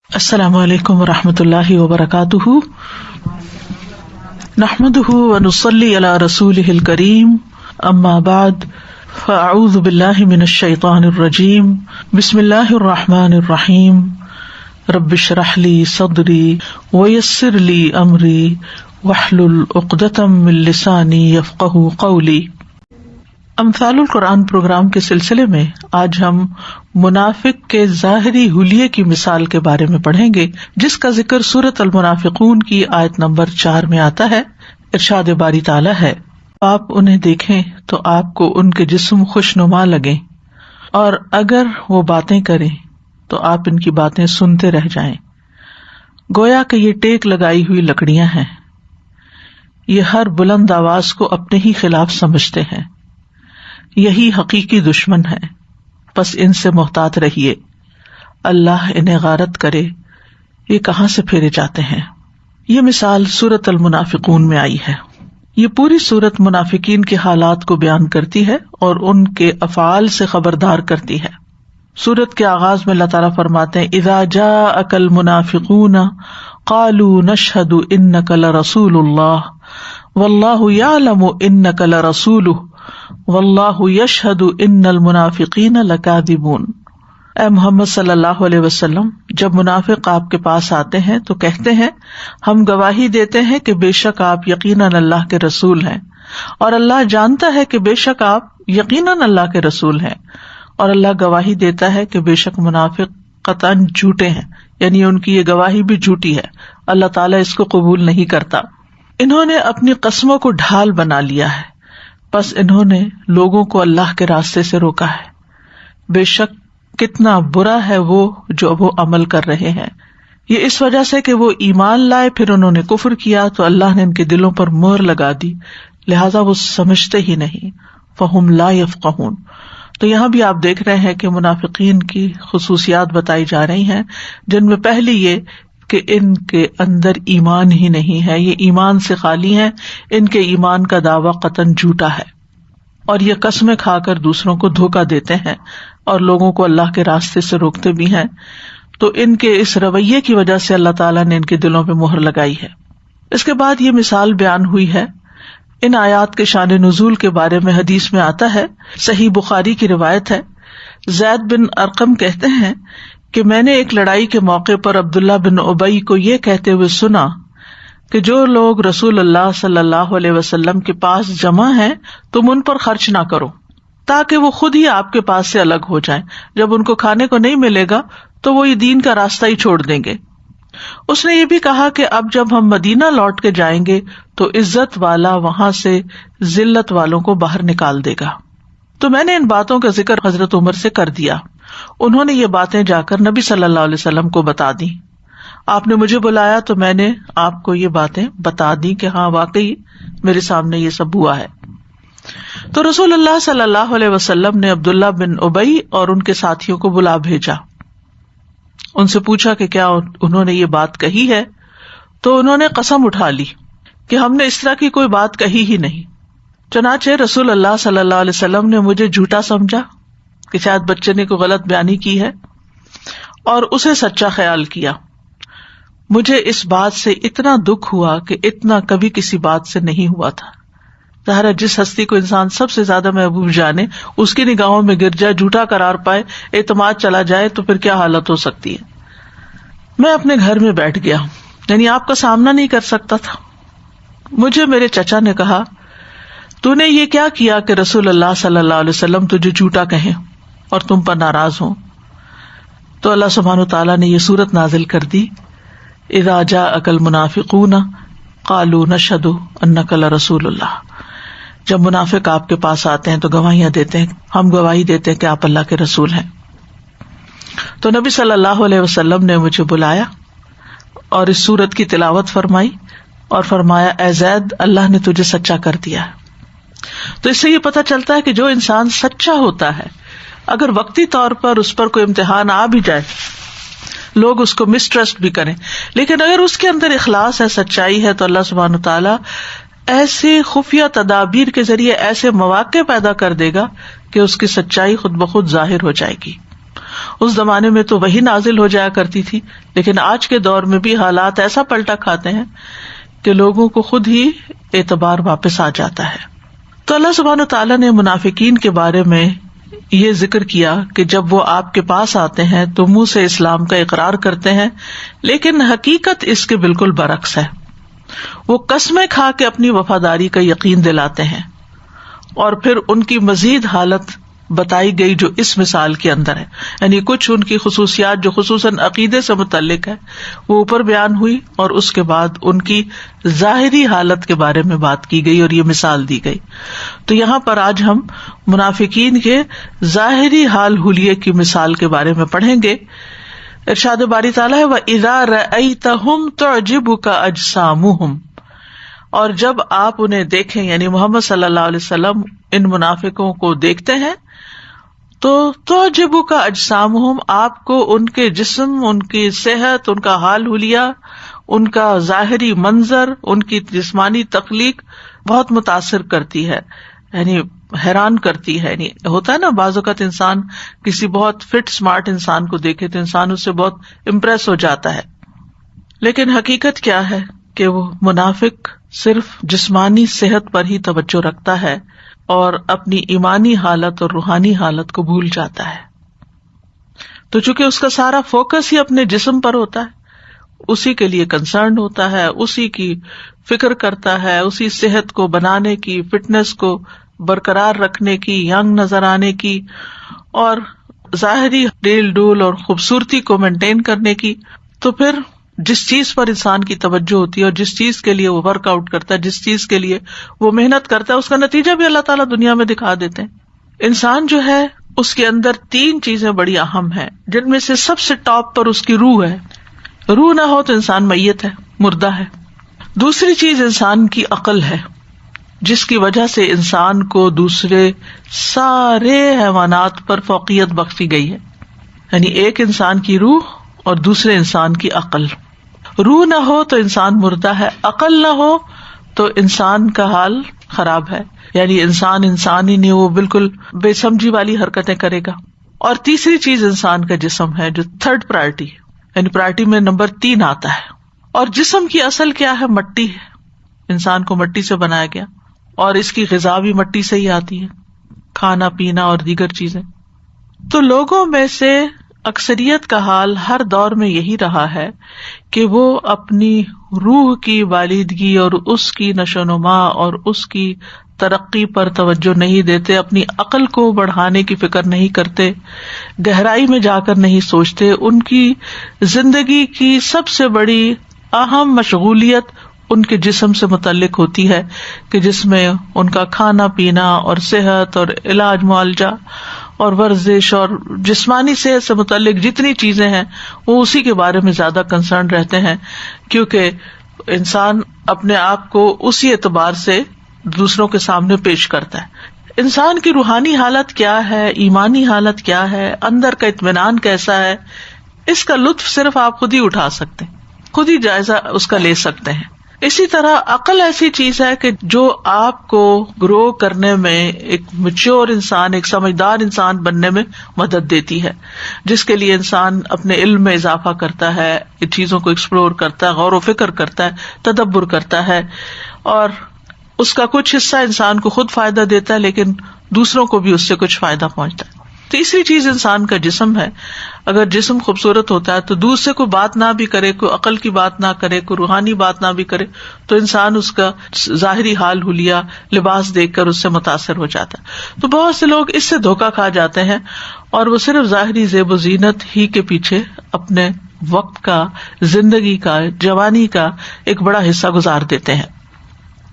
السلام علیکم ورحمۃ اللہ وبرکاتہ، نحمده ونصلی علی رسولہ الکریم، اما بعد فاعوذ باللہ من الشیطان الرجیم، بسم اللہ الرحمن الرحیم، رب اشرح لی صدری ویسر لی امری واحلل عقدۃ من لسانی یفقہوا قولی۔ امثال القرآن پروگرام کے سلسلے میں آج ہم منافق کے ظاہری حلیے کی مثال کے بارے میں پڑھیں گے، جس کا ذکر سورۃ المنافقون کی آیت نمبر 4 میں آتا ہے۔ ارشاد باری تعالیٰ ہے، آپ انہیں دیکھیں تو آپ کو ان کے جسم خوشنما لگیں، اور اگر وہ باتیں کریں تو آپ ان کی باتیں سنتے رہ جائیں، گویا کہ یہ ٹیک لگائی ہوئی لکڑیاں ہیں، یہ ہر بلند آواز کو اپنے ہی خلاف سمجھتے ہیں، یہی حقیقی دشمن ہے، بس ان سے محتاط رہیے، اللہ انہیں غارت کرے، یہ کہاں سے پھیرے جاتے ہیں۔ یہ مثال سورۃ المنافقون میں آئی ہے۔ یہ پوری سورت منافقین کے حالات کو بیان کرتی ہے اور ان کے افعال سے خبردار کرتی ہے۔ سورت کے آغاز میں اللہ تعالیٰ فرماتے ہیں، اذا جاءک المنافقون قالوا نشہد انک لرسول اللہ واللہ یعلم انک لرسولہ واللہ یشہد ان المنافقین لکاذبون۔ اے محمد صلی اللہ علیہ وسلم، جب منافق آپ کے پاس آتے ہیں تو کہتے ہیں، ہم گواہی دیتے ہیں کہ بے شک آپ یقیناً اللہ کے رسول ہیں، اور اللہ جانتا ہے کہ بے شک آپ یقیناً اللہ کے رسول ہیں، اور اللہ گواہی دیتا ہے کہ بے شک منافق قطعاً جھوٹے ہیں، یعنی ان کی یہ گواہی بھی جھوٹی ہے، اللہ تعالیٰ اس کو قبول نہیں کرتا۔ انہوں نے اپنی قسموں کو ڈھال بنا لیا ہے، بس انہوں نے لوگوں کو اللہ کے راستے سے روکا ہے، بے شک کتنا برا ہے وہ جو وہ عمل کر رہے ہیں۔ یہ اس وجہ سے کہ وہ ایمان لائے پھر انہوں نے کفر کیا تو اللہ نے ان کے دلوں پر مہر لگا دی، لہذا وہ سمجھتے ہی نہیں، فہم لا یفقہون۔ تو یہاں بھی آپ دیکھ رہے ہیں کہ منافقین کی خصوصیات بتائی جا رہی ہیں، جن میں پہلی یہ کہ ان کے اندر ایمان ہی نہیں ہے، یہ ایمان سے خالی ہیں، ان کے ایمان کا دعویٰ قطعاً جھوٹا ہے، اور یہ قسمیں کھا کر دوسروں کو دھوکہ دیتے ہیں اور لوگوں کو اللہ کے راستے سے روکتے بھی ہیں۔ تو ان کے اس رویے کی وجہ سے اللہ تعالیٰ نے ان کے دلوں پہ مہر لگائی ہے۔ اس کے بعد یہ مثال بیان ہوئی ہے۔ ان آیات کے شان نزول کے بارے میں حدیث میں آتا ہے، صحیح بخاری کی روایت ہے، زید بن ارقم کہتے ہیں کہ میں نے ایک لڑائی کے موقع پر عبداللہ بن ابی کو یہ کہتے ہوئے سنا کہ جو لوگ رسول اللہ صلی اللہ علیہ وسلم کے پاس جمع ہیں تم ان پر خرچ نہ کرو، تاکہ وہ خود ہی آپ کے پاس سے الگ ہو جائیں، جب ان کو کھانے کو نہیں ملے گا تو وہ یہ دین کا راستہ ہی چھوڑ دیں گے۔ اس نے یہ بھی کہا کہ اب جب ہم مدینہ لوٹ کے جائیں گے تو عزت والا وہاں سے ذلت والوں کو باہر نکال دے گا۔ تو میں نے ان باتوں کا ذکر حضرت عمر سے کر دیا، انہوں نے یہ باتیں جا کر نبی صلی اللہ علیہ وسلم کو بتا دی، آپ نے مجھے بلایا تو میں نے آپ کو یہ باتیں بتا دی کہ ہاں واقعی میرے سامنے یہ سب ہوا ہے۔ تو رسول اللہ صلی اللہ علیہ وسلم نے عبداللہ بن ابی اور ان کے ساتھیوں کو بلا بھیجا، ان سے پوچھا کہ کیا انہوں نے یہ بات کہی ہے، تو انہوں نے قسم اٹھا لی کہ ہم نے اس طرح کی کوئی بات کہی ہی نہیں۔ چنانچہ رسول اللہ صلی اللہ علیہ وسلم نے مجھے جھوٹا سمجھا کہ شاید بچے نے کوئی غلط بیانی کی ہے، اور اسے سچا خیال کیا۔ مجھے اس بات سے اتنا دکھ ہوا کہ اتنا کبھی کسی بات سے نہیں ہوا تھا۔ ظاہر ہے جس ہستی کو انسان سب سے زیادہ محبوب جانے، اس کی نگاہوں میں گر جائے، جھوٹا قرار پائے، اعتماد چلا جائے تو پھر کیا حالت ہو سکتی ہے۔ میں اپنے گھر میں بیٹھ گیا، یعنی آپ کا سامنا نہیں کر سکتا تھا۔ مجھے میرے چچا نے کہا، تو نے یہ کیا کیا کہ رسول اللہ صلی اللہ علیہ وسلم تجھے جھوٹا کہیں اور تم پر ناراض ہوں؟ تو اللہ سبحانہ وتعالیٰ نے یہ سورت نازل کر دی، اذا جاءک المنافقون قالوا نشہد انک لرسول اللہ۔ جب منافق آپ کے پاس آتے ہیں تو گواہیاں دیتے ہیں، ہم گواہی دیتے ہیں کہ آپ اللہ کے رسول ہیں۔ تو نبی صلی اللہ علیہ وسلم نے مجھے بلایا اور اس سورت کی تلاوت فرمائی اور فرمایا، اے زید، اللہ نے تجھے سچا کر دیا۔ تو اس سے یہ پتہ چلتا ہے کہ جو انسان سچا ہوتا ہے، اگر وقتی طور پر اس پر کوئی امتحان آ بھی جائے، لوگ اس کو مسٹرسٹ بھی کریں، لیکن اگر اس کے اندر اخلاص ہے، سچائی ہے، تو اللہ سبحانہ تعالیٰ ایسے خفیہ تدابیر کے ذریعے ایسے مواقع پیدا کر دے گا کہ اس کی سچائی خود بخود ظاہر ہو جائے گی۔ اس زمانے میں تو وہی نازل ہو جایا کرتی تھی، لیکن آج کے دور میں بھی حالات ایسا پلٹا کھاتے ہیں کہ لوگوں کو خود ہی اعتبار واپس آ جاتا ہے۔ تو اللہ سبحانہ وتعالیٰ نے منافقین کے بارے میں یہ ذکر کیا کہ جب وہ آپ کے پاس آتے ہیں تو منہ سے اسلام کا اقرار کرتے ہیں، لیکن حقیقت اس کے بالکل برعکس ہے۔ وہ قسمیں کھا کے اپنی وفاداری کا یقین دلاتے ہیں، اور پھر ان کی مزید حالت بتائی گئی جو اس مثال کے اندر ہے، یعنی کچھ ان کی خصوصیات جو خصوصاً عقیدے سے متعلق ہے وہ اوپر بیان ہوئی، اور اس کے بعد ان کی ظاہری حالت کے بارے میں بات کی گئی اور یہ مثال دی گئی۔ تو یہاں پر آج ہم منافقین کے ظاہری حال حلیے کی مثال کے بارے میں پڑھیں گے۔ ارشاد باری تعالیٰ ہے وَإِذَا رَأَيْتَهُمْ تُعْجِبُكَ أَجْسَامُهُمْ، اور جب آپ انہیں دیکھیں، یعنی محمد صلی اللہ علیہ وسلم ان منافقوں کو دیکھتے ہیں تو تعجبک اجسامہم، آپ کو ان کے جسم، ان کی صحت، ان کا حال حلیہ، ان کا ظاہری منظر، ان کی جسمانی تخلیق بہت متاثر کرتی ہے، یعنی حیران کرتی ہے۔ یعنی ہوتا ہے نا بعض اوقات انسان کسی بہت فٹ اسمارٹ انسان کو دیکھے تو انسان اس سے بہت امپریس ہو جاتا ہے، لیکن حقیقت کیا ہے کہ وہ منافق صرف جسمانی صحت پر ہی توجہ رکھتا ہے اور اپنی ایمانی حالت اور روحانی حالت کو بھول جاتا ہے۔ تو چونکہ اس کا سارا فوکس ہی اپنے جسم پر ہوتا ہے، اسی کے لیے کنسرن ہوتا ہے، اسی کی فکر کرتا ہے، اسی صحت کو بنانے کی، فٹنس کو برقرار رکھنے کی، ینگ نظر آنے کی، اور ظاہری ڈیل ڈول اور خوبصورتی کو مینٹین کرنے کی، تو پھر جس چیز پر انسان کی توجہ ہوتی ہے اور جس چیز کے لیے وہ ورک آؤٹ کرتا ہے، جس چیز کے لیے وہ محنت کرتا ہے، اس کا نتیجہ بھی اللہ تعالیٰ دنیا میں دکھا دیتے ہیں۔ انسان جو ہے اس کے اندر 3 چیزیں بڑی اہم ہیں، جن میں سے سب سے ٹاپ پر اس کی روح ہے۔ روح نہ ہو تو انسان میت ہے، مردہ ہے۔ دوسری چیز انسان کی عقل ہے، جس کی وجہ سے انسان کو دوسرے سارے حیوانات پر فوقیت بخشی گئی ہے، یعنی ایک انسان کی روح اور دوسرے انسان کی عقل۔ روح نہ ہو تو انسان مردہ ہے، عقل نہ ہو تو انسان کا حال خراب ہے، یعنی انسان ہی نہیں، وہ بالکل بے سمجھی والی حرکتیں کرے گا۔ اور تیسری چیز انسان کا جسم ہے، جو 3rd پرائرٹی، یعنی پرائرٹی میں نمبر 3 آتا ہے۔ اور جسم کی اصل کیا ہے؟ مٹی ہے، انسان کو مٹی سے بنایا گیا، اور اس کی غذا بھی مٹی سے ہی آتی ہے، کھانا پینا اور دیگر چیزیں۔ تو لوگوں میں سے اکثریت کا حال ہر دور میں یہی رہا ہے کہ وہ اپنی روح کی والدگی اور اس کی نشو نما اور اس کی ترقی پر توجہ نہیں دیتے، اپنی عقل کو بڑھانے کی فکر نہیں کرتے، گہرائی میں جا کر نہیں سوچتے۔ ان کی زندگی کی سب سے بڑی اہم مشغولیت ان کے جسم سے متعلق ہوتی ہے، کہ جس میں ان کا کھانا پینا اور صحت اور علاج معالجہ اور ورزش اور جسمانی صحت سے متعلق جتنی چیزیں ہیں وہ اسی کے بارے میں زیادہ کنسرن رہتے ہیں، کیونکہ انسان اپنے آپ کو اسی اعتبار سے دوسروں کے سامنے پیش کرتا ہے۔ انسان کی روحانی حالت کیا ہے، ایمانی حالت کیا ہے، اندر کا اطمینان کیسا ہے، اس کا لطف صرف آپ خود ہی اٹھا سکتے ہیں، خود ہی جائزہ اس کا لے سکتے ہیں۔ اسی طرح عقل ایسی چیز ہے کہ جو آپ کو گرو کرنے میں، ایک میچور انسان، ایک سمجھدار انسان بننے میں مدد دیتی ہے، جس کے لیے انسان اپنے علم میں اضافہ کرتا ہے، چیزوں کو ایکسپلور کرتا ہے، غور و فکر کرتا ہے، تدبر کرتا ہے، اور اس کا کچھ حصہ انسان کو خود فائدہ دیتا ہے، لیکن دوسروں کو بھی اس سے کچھ فائدہ پہنچتا ہے۔ تیسری چیز انسان کا جسم ہے۔ اگر جسم خوبصورت ہوتا ہے تو دور سے کوئی بات نہ بھی کرے، کوئی عقل کی بات نہ کرے، کوئی روحانی بات نہ بھی کرے، تو انسان اس کا ظاہری حال حلیہ، لباس دیکھ کر اس سے متاثر ہو جاتا ہے۔ تو بہت سے لوگ اس سے دھوکا کھا جاتے ہیں اور وہ صرف ظاہری زیب و زینت ہی کے پیچھے اپنے وقت کا، زندگی کا، جوانی کا ایک بڑا حصہ گزار دیتے ہیں۔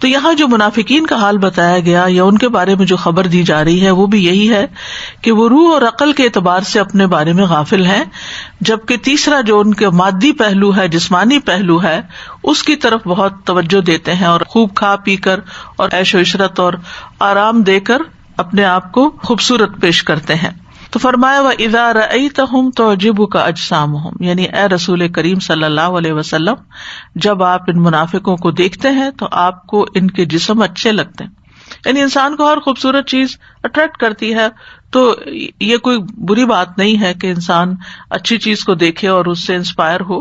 تو یہاں جو منافقین کا حال بتایا گیا یا ان کے بارے میں جو خبر دی جا رہی ہے وہ بھی یہی ہے کہ وہ روح اور عقل کے اعتبار سے اپنے بارے میں غافل ہیں، جبکہ تیسرا جو ان کے مادی پہلو ہے، جسمانی پہلو ہے، اس کی طرف بہت توجہ دیتے ہیں اور خوب کھا پی کر اور عیش و عشرت اور آرام دے کر اپنے آپ کو خوبصورت پیش کرتے ہیں۔ تو فرمایا وَإِذَا رَأَيْتَهُمْ تُعْجِبُكَ أَجْسَامُهُمْ، یعنی اے رسول کریم صلی اللہ علیہ وسلم، جب آپ ان منافقوں کو دیکھتے ہیں تو آپ کو ان کے جسم اچھے لگتے ہیں، یعنی انسان کو ہر خوبصورت چیز اٹریکٹ کرتی ہے، تو یہ کوئی بری بات نہیں ہے کہ انسان اچھی چیز کو دیکھے اور اس سے انسپائر ہو.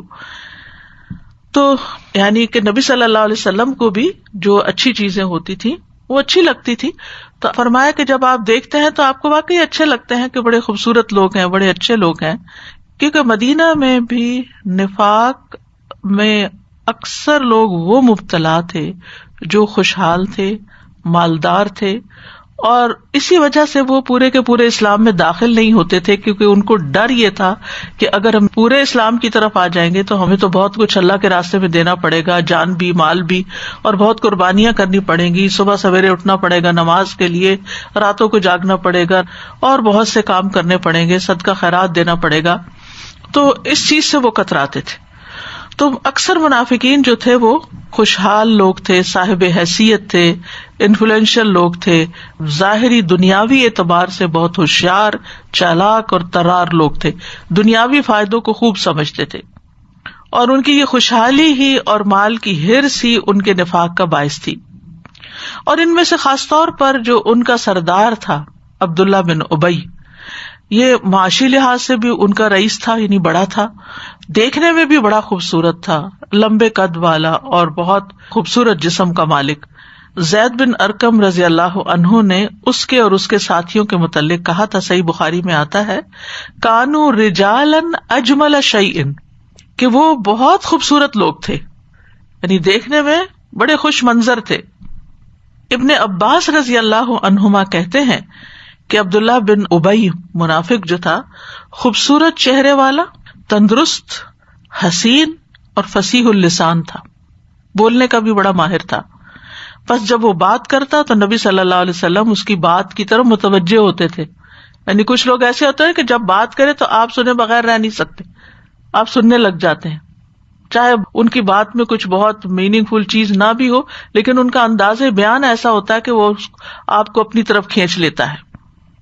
تو یعنی کہ نبی صلی اللہ علیہ وسلم کو بھی جو اچھی چیزیں ہوتی تھی وہ اچھی لگتی تھی. تو فرمایا کہ جب آپ دیکھتے ہیں تو آپ کو واقعی اچھے لگتے ہیں کہ بڑے خوبصورت لوگ ہیں, بڑے اچھے لوگ ہیں. کیونکہ مدینہ میں بھی نفاق میں اکثر لوگ وہ مبتلا تھے جو خوشحال تھے, مالدار تھے, اور اسی وجہ سے وہ پورے کے پورے اسلام میں داخل نہیں ہوتے تھے, کیونکہ ان کو ڈر یہ تھا کہ اگر ہم پورے اسلام کی طرف آ جائیں گے تو ہمیں تو بہت کچھ اللہ کے راستے میں دینا پڑے گا, جان بھی مال بھی, اور بہت قربانیاں کرنی پڑیں گی, صبح سویرے اٹھنا پڑے گا نماز کے لیے, راتوں کو جاگنا پڑے گا, اور بہت سے کام کرنے پڑیں گے, صدقہ خیرات دینا پڑے گا. تو اس چیز سے وہ کتراتے تھے. تو اکثر منافقین جو تھے وہ خوشحال لوگ تھے, صاحب حیثیت تھے, انفلوئنشل لوگ تھے, ظاہری دنیاوی اعتبار سے بہت ہوشیار, چالاک اور ترار لوگ تھے, دنیاوی فائدوں کو خوب سمجھتے تھے, اور ان کی یہ خوشحالی ہی اور مال کی ہرس ہی ان کے نفاق کا باعث تھی. اور ان میں سے خاص طور پر جو ان کا سردار تھا عبداللہ بن ابی, یہ معاشی لحاظ سے بھی ان کا رئیس تھا, یعنی بڑا تھا, دیکھنے میں بھی بڑا خوبصورت تھا, لمبے قد والا اور بہت خوبصورت جسم کا مالک. زید بن ارقم رضی اللہ عنہ نے اس کے اور اس کے ساتھیوں کے متعلق کہا تھا, صحیح بخاری میں آتا ہے, کانوا رجالا اجمل شیء, کہ وہ بہت خوبصورت لوگ تھے, یعنی دیکھنے میں بڑے خوش منظر تھے. ابن عباس رضی اللہ عنہما کہتے ہیں کہ عبداللہ بن ابی منافق جو تھا خوبصورت چہرے والا, تندرست, حسین اور فصیح اللسان تھا, بولنے کا بھی بڑا ماہر تھا. بس جب وہ بات کرتا تو نبی صلی اللہ علیہ وسلم اس کی بات کی طرف متوجہ ہوتے تھے. یعنی کچھ لوگ ایسے ہوتے ہیں کہ جب بات کرے تو آپ سنے بغیر رہ نہیں سکتے, آپ سننے لگ جاتے ہیں, چاہے ان کی بات میں کچھ بہت میننگ فل چیز نہ بھی ہو, لیکن ان کا انداز بیان ایسا ہوتا ہے کہ وہ آپ کو اپنی طرف کھینچ لیتا ہے.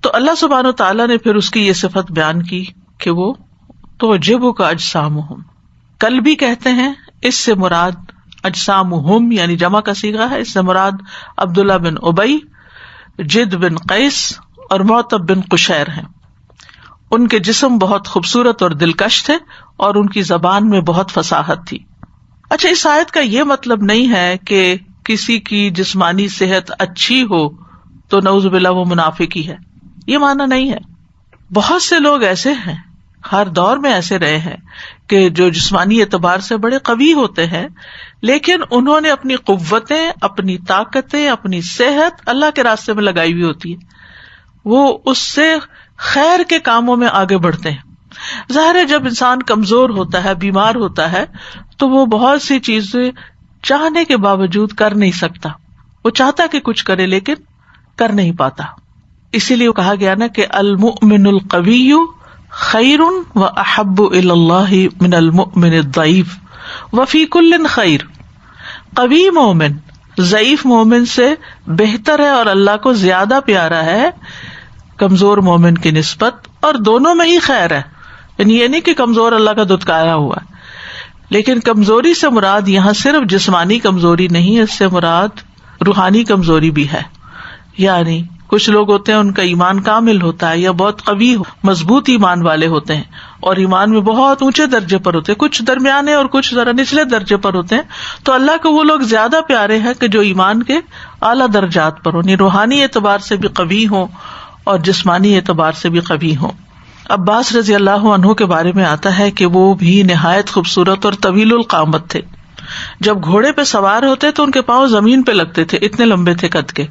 تو اللہ سبحانہ وتعالیٰ نے پھر اس کی یہ صفت بیان کی کہ وہ تعجبک اجسامہم, قلبی کہتے ہیں, اس سے مراد اجسامہم یعنی جمع کا صیغہ ہے, اس سے مراد عبداللہ بن ابی, جد بن قیس اور معتب بن قشیر ہیں. ان کے جسم بہت خوبصورت اور دلکش تھے اور ان کی زبان میں بہت فصاحت تھی. اچھا, اس آیت کا یہ مطلب نہیں ہے کہ کسی کی جسمانی صحت اچھی ہو تو نعوذ باللہ وہ منافق ہی ہے, یہ معنی نہیں ہے. بہت سے لوگ ایسے ہیں, ہر دور میں ایسے رہے ہیں کہ جو جسمانی اعتبار سے بڑے قوی ہوتے ہیں, لیکن انہوں نے اپنی قوتیں, اپنی طاقتیں, اپنی صحت اللہ کے راستے میں لگائی ہوئی ہوتی ہے, وہ اس سے خیر کے کاموں میں آگے بڑھتے ہیں. ظاہر ہے جب انسان کمزور ہوتا ہے, بیمار ہوتا ہے, تو وہ بہت سی چیزیں چاہنے کے باوجود کر نہیں سکتا. وہ چاہتا کہ کچھ کرے لیکن کر نہیں پاتا. اسی لیے کہا گیا نا کہ المؤمن القوی خیر و احب الی اللہ من المؤمن الضعیف وفی کل خیر. قوی مومن ضعیف مومن سے بہتر ہے اور اللہ کو زیادہ پیارا ہے کمزور مومن کی نسبت, اور دونوں میں ہی خیر ہے. یعنی یہ نہیں کہ کمزور اللہ کا دتکایا ہوا ہے, لیکن کمزوری سے مراد یہاں صرف جسمانی کمزوری نہیں, اس سے مراد روحانی کمزوری بھی ہے. یعنی کچھ لوگ ہوتے ہیں ان کا ایمان کامل ہوتا ہے یا بہت قوی مضبوط ایمان والے ہوتے ہیں اور ایمان میں بہت اونچے درجے پر ہوتے ہیں, کچھ درمیانے اور کچھ ذرا نچلے درجے پر ہوتے ہیں, تو اللہ کو وہ لوگ زیادہ پیارے ہیں کہ جو ایمان کے اعلیٰ درجات پر ہوں, روحانی اعتبار سے بھی قوی ہوں اور جسمانی اعتبار سے بھی قوی ہوں. عباس رضی اللہ عنہ کے بارے میں آتا ہے کہ وہ بھی نہایت خوبصورت اور طویل القامت تھے. جب گھوڑے پہ سوار ہوتے تو ان کے پاؤں زمین پہ لگتے تھے, اتنے لمبے تھے قد کے.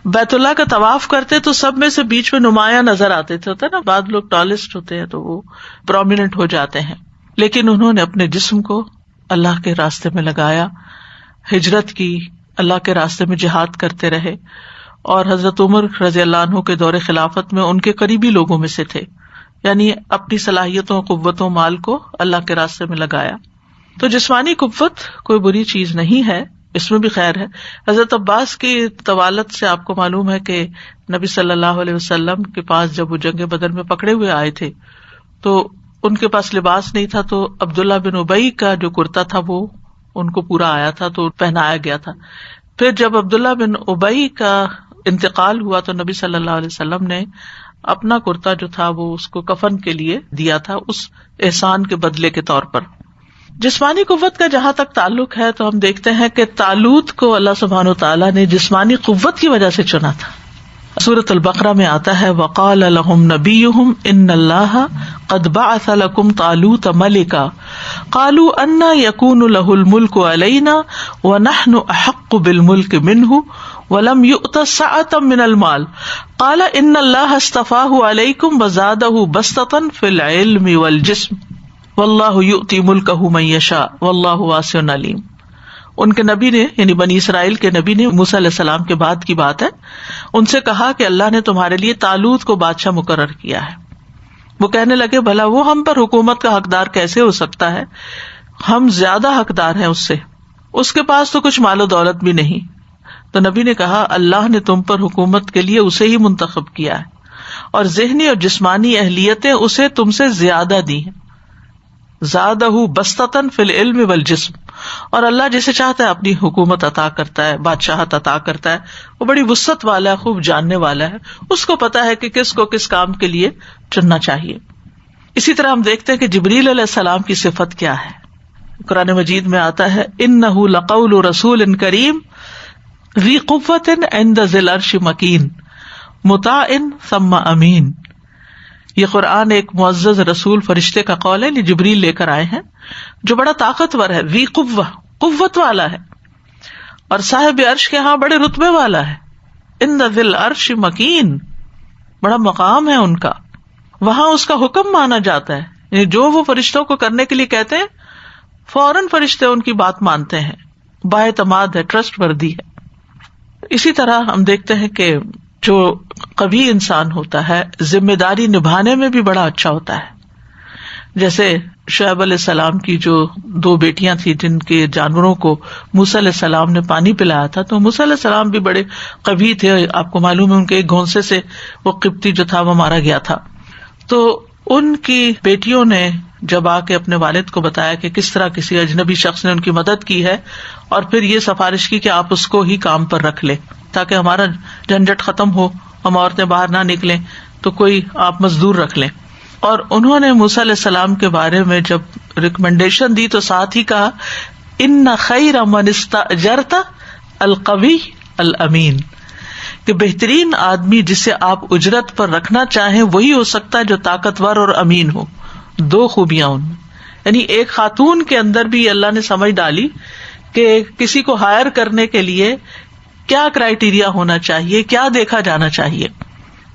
بیت اللہ کا طواف کرتے تو سب میں سے بیچ میں نمایاں نظر آتے تھے, ہوتا ہے نا بعض لوگ ٹالسٹ ہوتے ہیں تو وہ پرومیننٹ ہو جاتے ہیں, لیکن انہوں نے اپنے جسم کو اللہ کے راستے میں لگایا, ہجرت کی, اللہ کے راستے میں جہاد کرتے رہے, اور حضرت عمر رضی اللہ عنہ کے دور خلافت میں ان کے قریبی لوگوں میں سے تھے. یعنی اپنی صلاحیتوں, قوتوں, مال کو اللہ کے راستے میں لگایا. تو جسمانی قوت کوئی بری چیز نہیں ہے, اس میں بھی خیر ہے. حضرت عباس کی طوالت سے آپ کو معلوم ہے کہ نبی صلی اللہ علیہ وسلم کے پاس جب وہ جنگ بدر میں پکڑے ہوئے آئے تھے تو ان کے پاس لباس نہیں تھا, تو عبداللہ بن ابی کا جو کرتا تھا وہ ان کو پورا آیا تھا تو پہنایا گیا تھا. پھر جب عبداللہ بن ابی کا انتقال ہوا تو نبی صلی اللہ علیہ وسلم نے اپنا کرتا جو تھا وہ اس کو کفن کے لیے دیا تھا، اس احسان کے بدلے کے طور پر۔ جسمانی قوت کا جہاں تک تعلق ہے تو ہم دیکھتے ہیں کہ طالوت کو اللہ سبحانہ وتعالیٰ نے جسمانی قوت کی وجہ سے چنا تھا۔ سورۃ البقرہ میں آتا ہے وقال لهم نبیہم ان اللہ قد بعث لکم طالوت ملکا قالوا انا یکون له الملک علینا ونحن احق بالملک منہ ولم یؤت سعۃ من المال قال ان اللہ اصطفاہ علیکم وزادہ بسطۃ فی العلم والجسم واللہ یؤتی ملکہ من یشاء واللہ واسع علیم۔ ان کے نبی نے یعنی بنی اسرائیل کے نبی نے موسیٰ علیہ السلام کے بعد کی بات ہے، ان سے کہا کہ اللہ نے تمہارے لیے طالوت کو بادشاہ مقرر کیا ہے۔ وہ کہنے لگے بھلا وہ ہم پر حکومت کا حقدار کیسے ہو سکتا ہے، ہم زیادہ حقدار ہیں اس سے، اس کے پاس تو کچھ مال و دولت بھی نہیں۔ تو نبی نے کہا اللہ نے تم پر حکومت کے لیے اسے ہی منتخب کیا ہے اور ذہنی اور جسمانی اہلیتیں اسے تم سے زیادہ دی ہیں۔ زادہ بسطۃ فی العلم والجسم، اور اللہ جسے چاہتا ہے اپنی حکومت عطا کرتا ہے، بادشاہت عطا کرتا ہے، وہ بڑی وسعت والا ہے، خوب جاننے والا ہے، اس کو پتا ہے کہ کس کو کس کام کے لیے چننا چاہیے۔ اسی طرح ہم دیکھتے ہیں کہ جبریل علیہ السلام کی صفت کیا ہے۔ قرآن مجید میں آتا ہے انہ لقول رسول کریم ذی قوۃ عند ذی العرش مکین مطاع ثم امین۔ یہ قرآن ایک معزز رسول فرشتے کا قول ہے، جبریل لے کر آئے ہیں، جو بڑا طاقتور ہے، ذی قوہ، قوت والا ہے، اور صاحب عرش کے ہاں بڑے رتبے والا ہے، عند ذی العرش مکین، بڑا مقام ہے ان کا، وہاں اس کا حکم مانا جاتا ہے، یعنی جو وہ فرشتوں کو کرنے کے لیے کہتے ہیں فوراً فرشتے ان کی بات مانتے ہیں، بااعتماد ہے، ٹرسٹ وردی ہے۔ اسی طرح ہم دیکھتے ہیں کہ جو قوی انسان ہوتا ہے ذمہ داری نبھانے میں بھی بڑا اچھا ہوتا ہے۔ جیسے شعیب علیہ السلام کی جو 2 بیٹیاں تھیں جن کے جانوروں کو موسیٰ علیہ السلام نے پانی پلایا تھا، تو موسیٰ علیہ السلام بھی بڑے قوی تھے، آپ کو معلوم ہے ان کے ایک گھونسے سے وہ قبطی جو تھا وہ مارا گیا تھا۔ تو ان کی بیٹیوں نے جب آ کے اپنے والد کو بتایا کہ کس طرح کسی اجنبی شخص نے ان کی مدد کی ہے، اور پھر یہ سفارش کی کہ آپ اس کو ہی کام پر رکھ لیں تاکہ ہمارا جھنجٹ ختم ہو، ہم عورتیں باہر نہ نکلیں، تو کوئی آپ مزدور رکھ لیں۔ اور انہوں نے موسیٰ علیہ السلام کے بارے میں جب ریکمنڈیشن دی تو ساتھ ہی کہا ان خیر من استاجرت القوی الامین، کہ بہترین آدمی جسے آپ اجرت پر رکھنا چاہیں وہی ہو سکتا ہے جو طاقتور اور امین ہو۔ 2 خوبیاں ان میں، یعنی ایک خاتون کے اندر بھی اللہ نے سمجھ ڈالی کہ کسی کو ہائر کرنے کے لیے کیا کرائیٹیریا ہونا چاہیے، کیا دیکھا جانا چاہیے،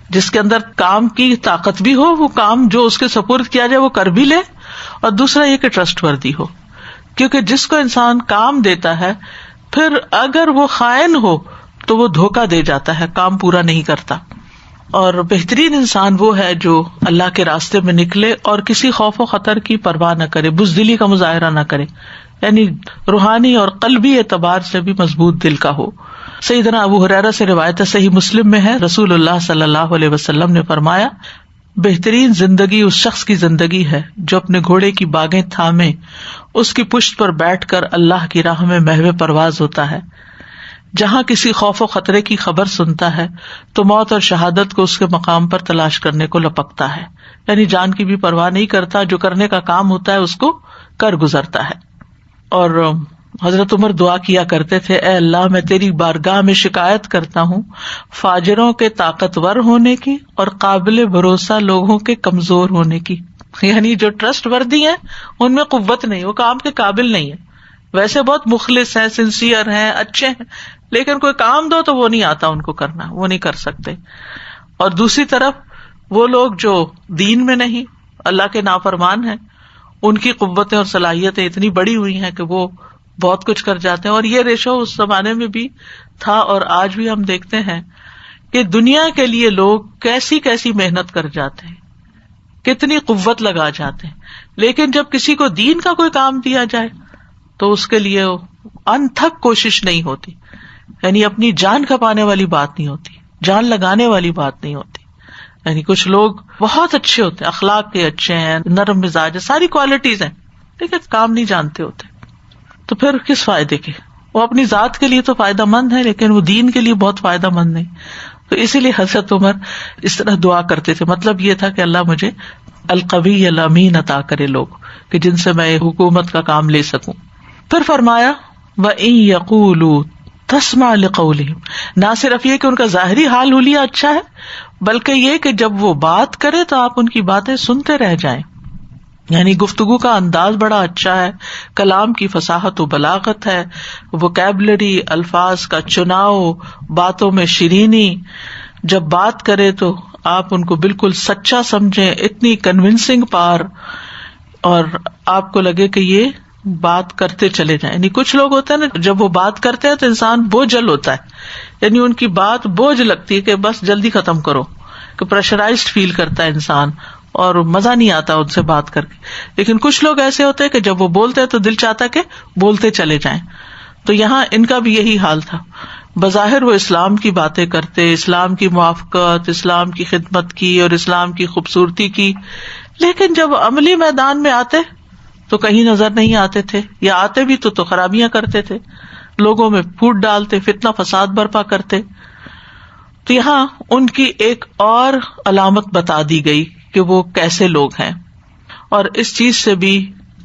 جس کے اندر کام کی طاقت بھی ہو، وہ کام جو اس کے سپرد کیا جائے وہ کر بھی لے، اور دوسرا یہ کہ ٹرسٹ وردی ہو، کیونکہ جس کو انسان کام دیتا ہے پھر اگر وہ خائن ہو تو وہ دھوکہ دے جاتا ہے، کام پورا نہیں کرتا۔ اور بہترین انسان وہ ہے جو اللہ کے راستے میں نکلے اور کسی خوف و خطر کی پرواہ نہ کرے، بزدلی کا مظاہرہ نہ کرے، یعنی روحانی اور قلبی اعتبار سے بھی مضبوط دل کا ہو۔ سیدنا ابو ہریرہ سے روایت ہے، صحیح مسلم میں ہے، رسول اللہ صلی اللہ علیہ وسلم نے فرمایا بہترین زندگی اس شخص کی زندگی ہے جو اپنے گھوڑے کی باگیں تھامے اس کی پشت پر بیٹھ کر اللہ کی راہ میں محو پرواز ہوتا ہے، جہاں کسی خوف و خطرے کی خبر سنتا ہے تو موت اور شہادت کو اس کے مقام پر تلاش کرنے کو لپکتا ہے، یعنی جان کی بھی پرواہ نہیں کرتا، جو کرنے کا کام ہوتا ہے اس کو کر گزرتا ہے۔ اور حضرت عمر دعا کیا کرتے تھے، اے اللہ میں تیری بارگاہ میں شکایت کرتا ہوں فاجروں کے طاقتور ہونے کی اور قابل بھروسہ لوگوں کے کمزور ہونے کی، یعنی جو ٹرسٹ وردی ہیں ان میں قوت نہیں، وہ کام کے قابل نہیں ہے، ویسے بہت مخلص ہیں، سنسیئر ہیں، اچھے ہیں، لیکن کوئی کام دو تو وہ نہیں آتا ان کو کرنا، وہ نہیں کر سکتے۔ اور دوسری طرف وہ لوگ جو دین میں نہیں، اللہ کے نافرمان ہیں، ان کی قوتیں اور صلاحیتیں اتنی بڑی ہوئی ہیں کہ وہ بہت کچھ کر جاتے ہیں۔ اور یہ ریشو اس زمانے میں بھی تھا اور آج بھی ہم دیکھتے ہیں کہ دنیا کے لیے لوگ کیسی کیسی محنت کر جاتے ہیں، کتنی قوت لگا جاتے ہیں، لیکن جب کسی کو دین کا کوئی کام دیا جائے تو اس کے لیے انتھک کوشش نہیں ہوتی، یعنی اپنی جان کھپانے والی بات نہیں ہوتی، جان لگانے والی بات نہیں ہوتی۔ یعنی کچھ لوگ بہت اچھے ہوتے ہیں، اخلاق کے اچھے ہیں، نرم مزاج ہے، ساری کوالٹیز ہیں، لیکن کام نہیں جانتے ہوتے، تو پھر کس فائدے کے؟ وہ اپنی ذات کے لیے تو فائدہ مند ہے لیکن وہ دین کے لیے بہت فائدہ مند نہیں۔ تو اسی لیے حضرت عمر اس طرح دعا کرتے تھے. مطلب یہ تھا کہ اللہ مجھے القوی الامین عطا کرے لوگ کہ جن سے میں حکومت کا کام لے سکوں. پھر فرمایا وَإِن يَقُولُوا تَسْمَعْ لِقَوْلِهِمْ، نہ صرف یہ کہ ان کا ظاہری حال حلیہ اچھا ہے، بلکہ یہ کہ جب وہ بات کرے تو آپ ان کی باتیں سنتے رہ جائیں. یعنی گفتگو کا انداز بڑا اچھا ہے، کلام کی فصاحت و بلاغت ہے، ووکیبلری، الفاظ کا چناؤ، باتوں میں شیرینی. جب بات کرے تو آپ ان کو بالکل سچا سمجھیں، اتنی کنونسنگ پار، اور آپ کو لگے کہ یہ بات کرتے چلے جائیں. یعنی کچھ لوگ ہوتے ہیں نا، جب وہ بات کرتے ہیں تو انسان بوجھل ہوتا ہے، یعنی ان کی بات بوجھ لگتی ہے کہ بس جلدی ختم کرو، کہ پریشرائزڈ فیل کرتا ہے انسان اور مزہ نہیں آتا ان سے بات کر کے. لیکن کچھ لوگ ایسے ہوتے ہیں کہ جب وہ بولتے ہیں تو دل چاہتا ہے کہ بولتے چلے جائیں. تو یہاں ان کا بھی یہی حال تھا. بظاہر وہ اسلام کی باتیں کرتے، اسلام کی موافقت، اسلام کی خدمت کی اور اسلام کی خوبصورتی کی، لیکن جب عملی میدان میں آتے تو کہیں نظر نہیں آتے تھے، یا آتے بھی تو خرابیاں کرتے تھے، لوگوں میں پھوٹ ڈالتے، فتنہ فساد برپا کرتے. تو یہاں ان کی ایک اور علامت بتا دی گئی کہ وہ کیسے لوگ ہیں. اور اس چیز سے بھی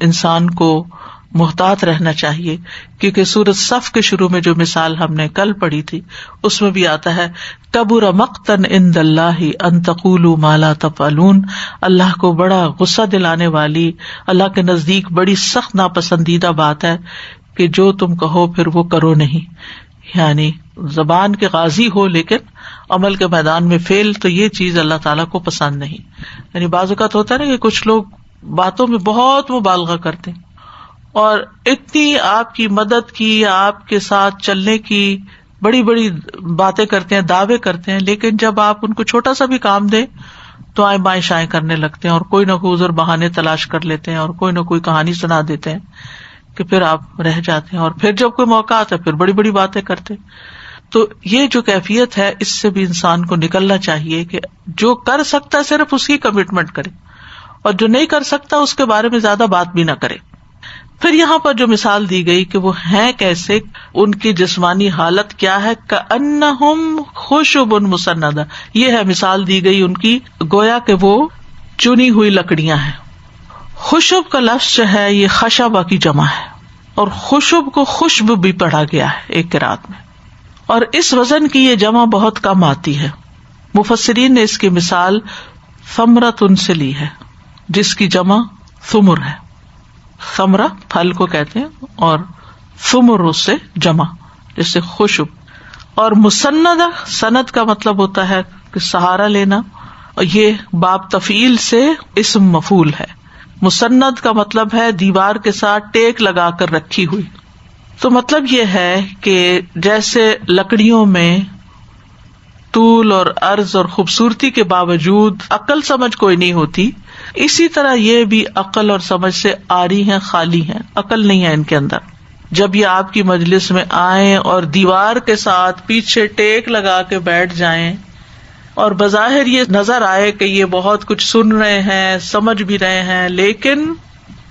انسان کو محتاط رہنا چاہیے، کیونکہ سورۃ صف کے شروع میں جو مثال ہم نے کل پڑھی تھی اس میں بھی آتا ہے کبر مقتا عند اللہ ان تقولوا ما لا تفعلون. اللہ کو بڑا غصہ دلانے والی، اللہ کے نزدیک بڑی سخت ناپسندیدہ بات ہے کہ جو تم کہو پھر وہ کرو نہیں. یعنی زبان کے غازی ہو لیکن عمل کے میدان میں فیل، تو یہ چیز اللہ تعالیٰ کو پسند نہیں. یعنی بعض اوقات ہوتا ہے نا کہ کچھ لوگ باتوں میں بہت مبالغہ کرتے ہیں اور اتنی آپ کی مدد کی، آپ کے ساتھ چلنے کی بڑی بڑی باتیں کرتے ہیں، دعوے کرتے ہیں، لیکن جب آپ ان کو چھوٹا سا بھی کام دیں تو آئیں بائیں شائیں کرنے لگتے ہیں اور کوئی نہ کوئی عذر بہانے تلاش کر لیتے ہیں اور کوئی نہ کوئی کہانی سنا دیتے ہیں کہ پھر آپ رہ جاتے ہیں. اور پھر جب کوئی موقع آتا ہے پھر بڑی بڑی باتیں کرتے. تو یہ جو کیفیت ہے اس سے بھی انسان کو نکلنا چاہیے کہ جو کر سکتا صرف اس کی کمٹمنٹ کرے، اور جو نہیں کر سکتا اس کے بارے میں زیادہ بات بھی نہ کرے. پھر یہاں پر جو مثال دی گئی کہ وہ ہیں کیسے، ان کی جسمانی حالت کیا ہے، کأنہم خشب مسندہ، یہ ہے مثال دی گئی ان کی، گویا کہ وہ چنی ہوئی لکڑیاں ہیں. خشب کا لفظ جو ہے یہ خشبہ کی جمع ہے، اور خشب کو خشب بھی پڑھا گیا ہے ایک قرات میں، اور اس وزن کی یہ جمع بہت کم آتی ہے. مفسرین نے اس کی مثال ثمرۃ سے لی ہے، جس کی جمع ثمر ہے. ثمرہ پھل کو کہتے ہیں اور ثمر اس سے جمع، جیسے خشب. اور مسندہ، سند کا مطلب ہوتا ہے کہ سہارا لینا، اور یہ باب تفعیل سے اسم مفعول ہے. مسند کا مطلب ہے دیوار کے ساتھ ٹیک لگا کر رکھی ہوئی. تو مطلب یہ ہے کہ جیسے لکڑیوں میں طول اور عرض اور خوبصورتی کے باوجود عقل سمجھ کوئی نہیں ہوتی، اسی طرح یہ بھی عقل اور سمجھ سے عاری ہیں، خالی ہیں، عقل نہیں ہے ان کے اندر. جب یہ آپ کی مجلس میں آئیں اور دیوار کے ساتھ پیچھے ٹیک لگا کے بیٹھ جائیں اور بظاہر یہ نظر آئے کہ یہ بہت کچھ سن رہے ہیں، سمجھ بھی رہے ہیں، لیکن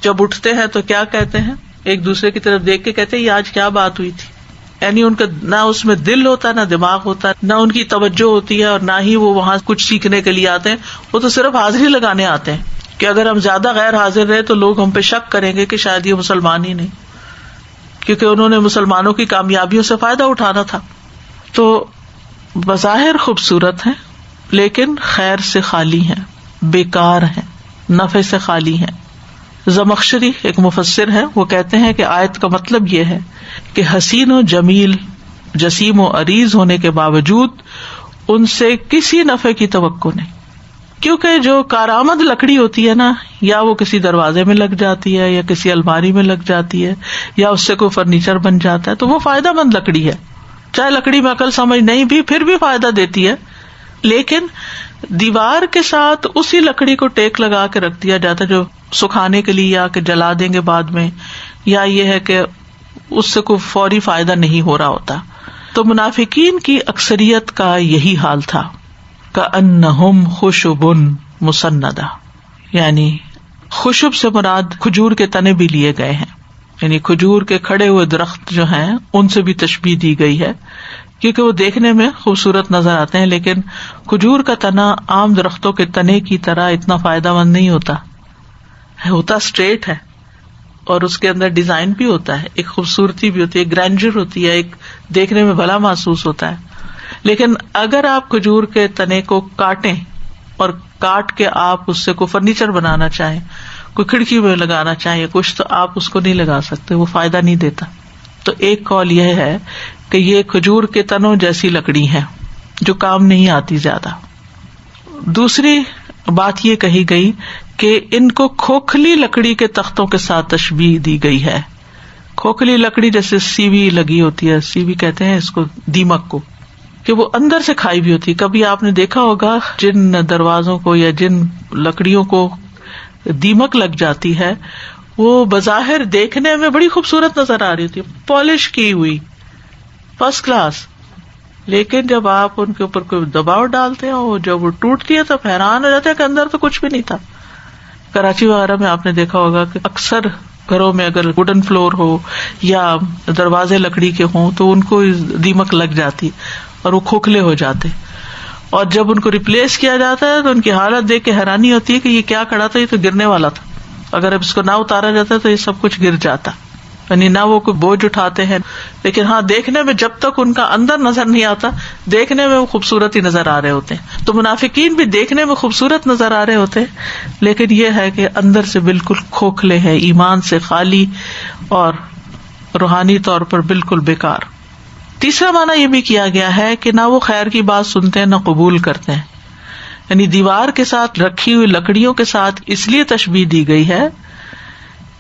جب اٹھتے ہیں تو کیا کہتے ہیں، ایک دوسرے کی طرف دیکھ کے کہتے ہیں یہ آج کیا بات ہوئی تھی. یعنی ان کا نہ اس میں دل ہوتا، نہ دماغ ہوتا، نہ ان کی توجہ ہوتی ہے، اور نہ ہی وہ وہاں کچھ سیکھنے کے لیے آتے ہیں. وہ تو صرف حاضری لگانے آتے ہیں کہ اگر ہم زیادہ غیر حاضر رہے تو لوگ ہم پہ شک کریں گے کہ شاید یہ مسلمان ہی نہیں، کیونکہ انہوں نے مسلمانوں کی کامیابیوں سے فائدہ اٹھانا تھا. تو بظاہر خوبصورت ہیں لیکن خیر سے خالی ہیں، بیکار ہیں، نفع سے خالی ہیں. زمخشری ایک مفسر ہے، وہ کہتے ہیں کہ آیت کا مطلب یہ ہے کہ حسین و جمیل، جسیم و عریض ہونے کے باوجود ان سے کسی نفع کی توقع نہیں، کیونکہ جو کارآمد لکڑی ہوتی ہے نا، یا وہ کسی دروازے میں لگ جاتی ہے، یا کسی الماری میں لگ جاتی ہے، یا اس سے کوئی فرنیچر بن جاتا ہے، تو وہ فائدہ مند لکڑی ہے. چاہے لکڑی میں عقل سمجھ نہیں بھی، پھر بھی فائدہ دیتی ہے. لیکن دیوار کے ساتھ اسی لکڑی کو ٹیک لگا کے رکھ دیا جاتا ہے جو سکھانے کے لیے، یا کہ جلا دیں گے بعد میں، یا یہ ہے کہ اس سے کوئی فوری فائدہ نہیں ہو رہا ہوتا. تو منافقین کی اکثریت کا یہی حال تھا، کأنہم خشب مسندہ. یعنی خشب سے مراد کھجور کے تنے بھی لیے گئے ہیں، یعنی کھجور کے کھڑے ہوئے درخت جو ہیں ان سے بھی تشبیہ دی گئی ہے کیونکہ وہ دیکھنے میں خوبصورت نظر آتے ہیں، لیکن کھجور کا تنا عام درختوں کے تنے کی طرح اتنا فائدہ مند نہیں ہوتا اسٹریٹ ہے، اور اس کے اندر ڈیزائن بھی ہوتا ہے، ایک خوبصورتی بھی ہوتی ہے، ایک گرینڈر ہوتی ہے، ایک دیکھنے میں بھلا محسوس ہوتا ہے. لیکن اگر آپ کھجور کے تنے کو کاٹیں اور کاٹ کے آپ اس سے کوئی فرنیچر بنانا چاہیں، کوئی کھڑکی میں لگانا چاہیں کچھ، تو آپ اس کو نہیں لگا سکتے، وہ فائدہ نہیں دیتا. تو ایک قول یہ ہے کہ یہ کھجور کے تنوں جیسی لکڑی ہے جو کام نہیں آتی زیادہ. دوسری بات یہ کہی گئی کہ ان کو کھوکھلی لکڑی کے تختوں کے ساتھ تشبیہ دی گئی ہے. کھوکھلی لکڑی جیسے سیوی لگی ہوتی ہے، سیوی کہتے ہیں اس کو، دیمک کو، کہ وہ اندر سے کھائی بھی ہوتی ہے. کبھی آپ نے دیکھا ہوگا جن دروازوں کو یا جن لکڑیوں کو دیمک لگ جاتی ہے وہ بظاہر دیکھنے میں بڑی خوبصورت نظر آ رہی ہوتی ہے، پالش کی ہوئی، فرسٹ کلاس، لیکن جب آپ ان کے اوپر کوئی دباؤ ڈالتے ہیں، جب وہ ٹوٹتی ہے تو حیران ہو جاتے ہیں کہ اندر تو کچھ بھی نہیں تھا. کراچی وغیرہ میں آپ نے دیکھا ہوگا کہ اکثر گھروں میں اگر ووڈن فلور ہو یا دروازے لکڑی کے ہوں تو ان کو دیمک لگ جاتی اور وہ کھوکھلے ہو جاتے، اور جب ان کو ریپلیس کیا جاتا ہے تو ان کی حالت دیکھ کے حیرانی ہوتی ہے کہ یہ کیا کھڑا تھا، یہ تو گرنے والا تھا. اگر اب اس کو نہ اتارا جاتا تو یہ سب کچھ گر جاتا، یعنی نہ وہ کوئی بوجھ اٹھاتے ہیں. لیکن ہاں، دیکھنے میں جب تک ان کا اندر نظر نہیں آتا، دیکھنے میں وہ خوبصورت ہی نظر آ رہے ہوتے ہیں. تو منافقین بھی دیکھنے میں خوبصورت نظر آ رہے ہوتے ہیں، لیکن یہ ہے کہ اندر سے بالکل کھوکھلے ہیں، ایمان سے خالی اور روحانی طور پر بالکل بیکار. تیسرا معنی یہ بھی کیا گیا ہے کہ نہ وہ خیر کی بات سنتے ہیں نہ قبول کرتے ہیں. یعنی دیوار کے ساتھ رکھی ہوئی لکڑیوں کے ساتھ اس لیے تشبیہ دی گئی ہے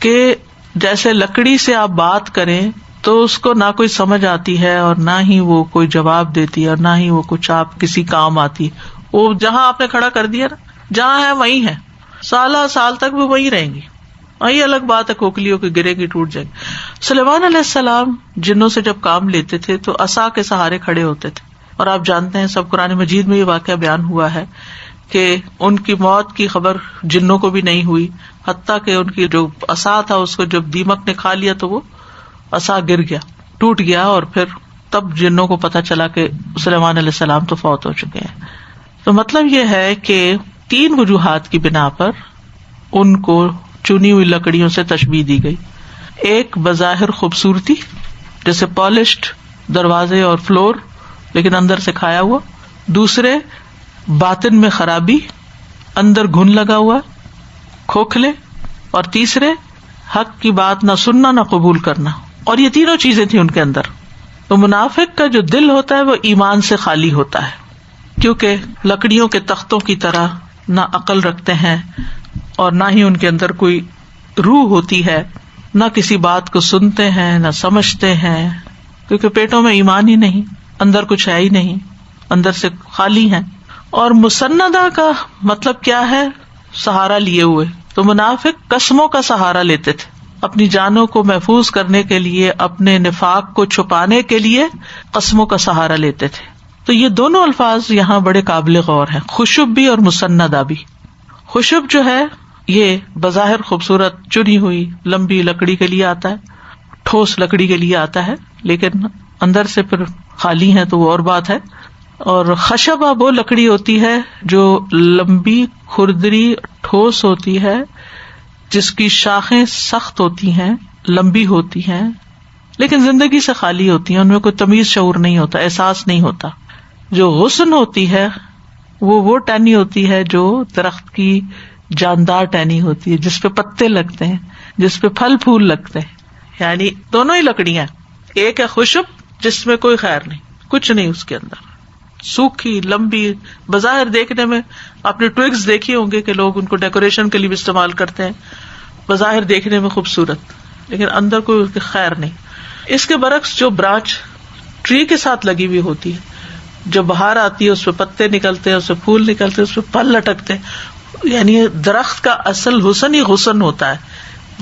کہ جیسے لکڑی سے آپ بات کریں تو اس کو نہ کوئی سمجھ آتی ہے اور نہ ہی وہ کوئی جواب دیتی ہے اور نہ ہی وہ کچھ آپ کسی کام آتی. وہ جہاں آپ نے کھڑا کر دیا نا، جہاں ہے وہیں ہے، سال تک بھی وہیں رہیں گی. وہی الگ بات ہے کھوکھلیوں کی گرے گی، ٹوٹ جائے گی. سلیمان علیہ السلام جنوں سے جب کام لیتے تھے تو عصا کے سہارے کھڑے ہوتے تھے، اور آپ جانتے ہیں سب قرآن مجید میں یہ واقعہ بیان ہوا ہے کہ ان کی موت کی خبر جنوں کو بھی نہیں ہوئی، حتیٰ کہ ان کی جو عصا تھا اس کو جب دیمک نے کھا لیا تو وہ عصا گر گیا، ٹوٹ گیا، اور پھر تب جنوں کو پتہ چلا کہ سلیمان علیہ السلام تو فوت ہو چکے ہیں. تو مطلب یہ ہے کہ 3 وجوہات کی بنا پر ان کو چنی ہوئی لکڑیوں سے تشبیہ دی گئی. ایک بظاہر خوبصورتی جیسے پالشڈ دروازے اور فلور لیکن اندر سے کھایا ہوا. دوسرے باطن میں خرابی، اندر گھن لگا ہوا، کھوکھلے. اور تیسرے حق کی بات نہ سننا نہ قبول کرنا. اور یہ تینوں چیزیں تھیں ان کے اندر. تو منافق کا جو دل ہوتا ہے وہ ایمان سے خالی ہوتا ہے، کیونکہ لکڑیوں کے تختوں کی طرح نہ عقل رکھتے ہیں اور نہ ہی ان کے اندر کوئی روح ہوتی ہے، نہ کسی بات کو سنتے ہیں نہ سمجھتے ہیں، کیونکہ پیٹوں میں ایمان ہی نہیں، اندر کچھ ہے ہی نہیں، اندر سے خالی ہیں. اور مسندہ کا مطلب کیا ہے؟ سہارا لیے ہوئے. تو منافق قسموں کا سہارا لیتے تھے اپنی جانوں کو محفوظ کرنے کے لیے، اپنے نفاق کو چھپانے کے لیے قسموں کا سہارا لیتے تھے. تو یہ دونوں الفاظ یہاں بڑے قابل غور ہیں، خشب بھی اور مسندہ بھی. خشب جو ہے یہ بظاہر خوبصورت چنی ہوئی لمبی لکڑی کے لیے آتا ہے، ٹھوس لکڑی کے لیے آتا ہے، لیکن اندر سے پھر خالی ہے تو وہ اور بات ہے. اور خشبہ وہ لکڑی ہوتی ہے جو لمبی، کھردری، ٹھوس ہوتی ہے، جس کی شاخیں سخت ہوتی ہیں، لمبی ہوتی ہیں، لیکن زندگی سے خالی ہوتی ہیں، ان میں کوئی تمیز شعور نہیں ہوتا، احساس نہیں ہوتا. جو غصن ہوتی ہے وہ ٹہنی ہوتی ہے جو درخت کی جاندار ٹہنی ہوتی ہے، جس پہ پتے لگتے ہیں، جس پہ پھل پھول لگتے ہیں. یعنی دونوں ہی لکڑیاں، ایک ہے خشب جس میں کوئی خیر نہیں، کچھ نہیں اس کے اندر، سوکھی لمبی، بظاہر دیکھنے میں آپ نے ٹویگز دیکھے ہوں گے کہ لوگ ان کو ڈیکوریشن کے لیے بھی استعمال کرتے ہیں، بظاہر دیکھنے میں خوبصورت لیکن اندر کوئی خیر نہیں. اس کے برعکس جو برانچ ٹری کے ساتھ لگی ہوئی ہوتی ہے، جو بہار آتی ہے اس پہ پتے نکلتے ہیں، اس پہ پھول نکلتے ہیں، اس پہ پھل لٹکتے ہیں. یعنی درخت کا اصل حسن ہی غصن ہوتا ہے.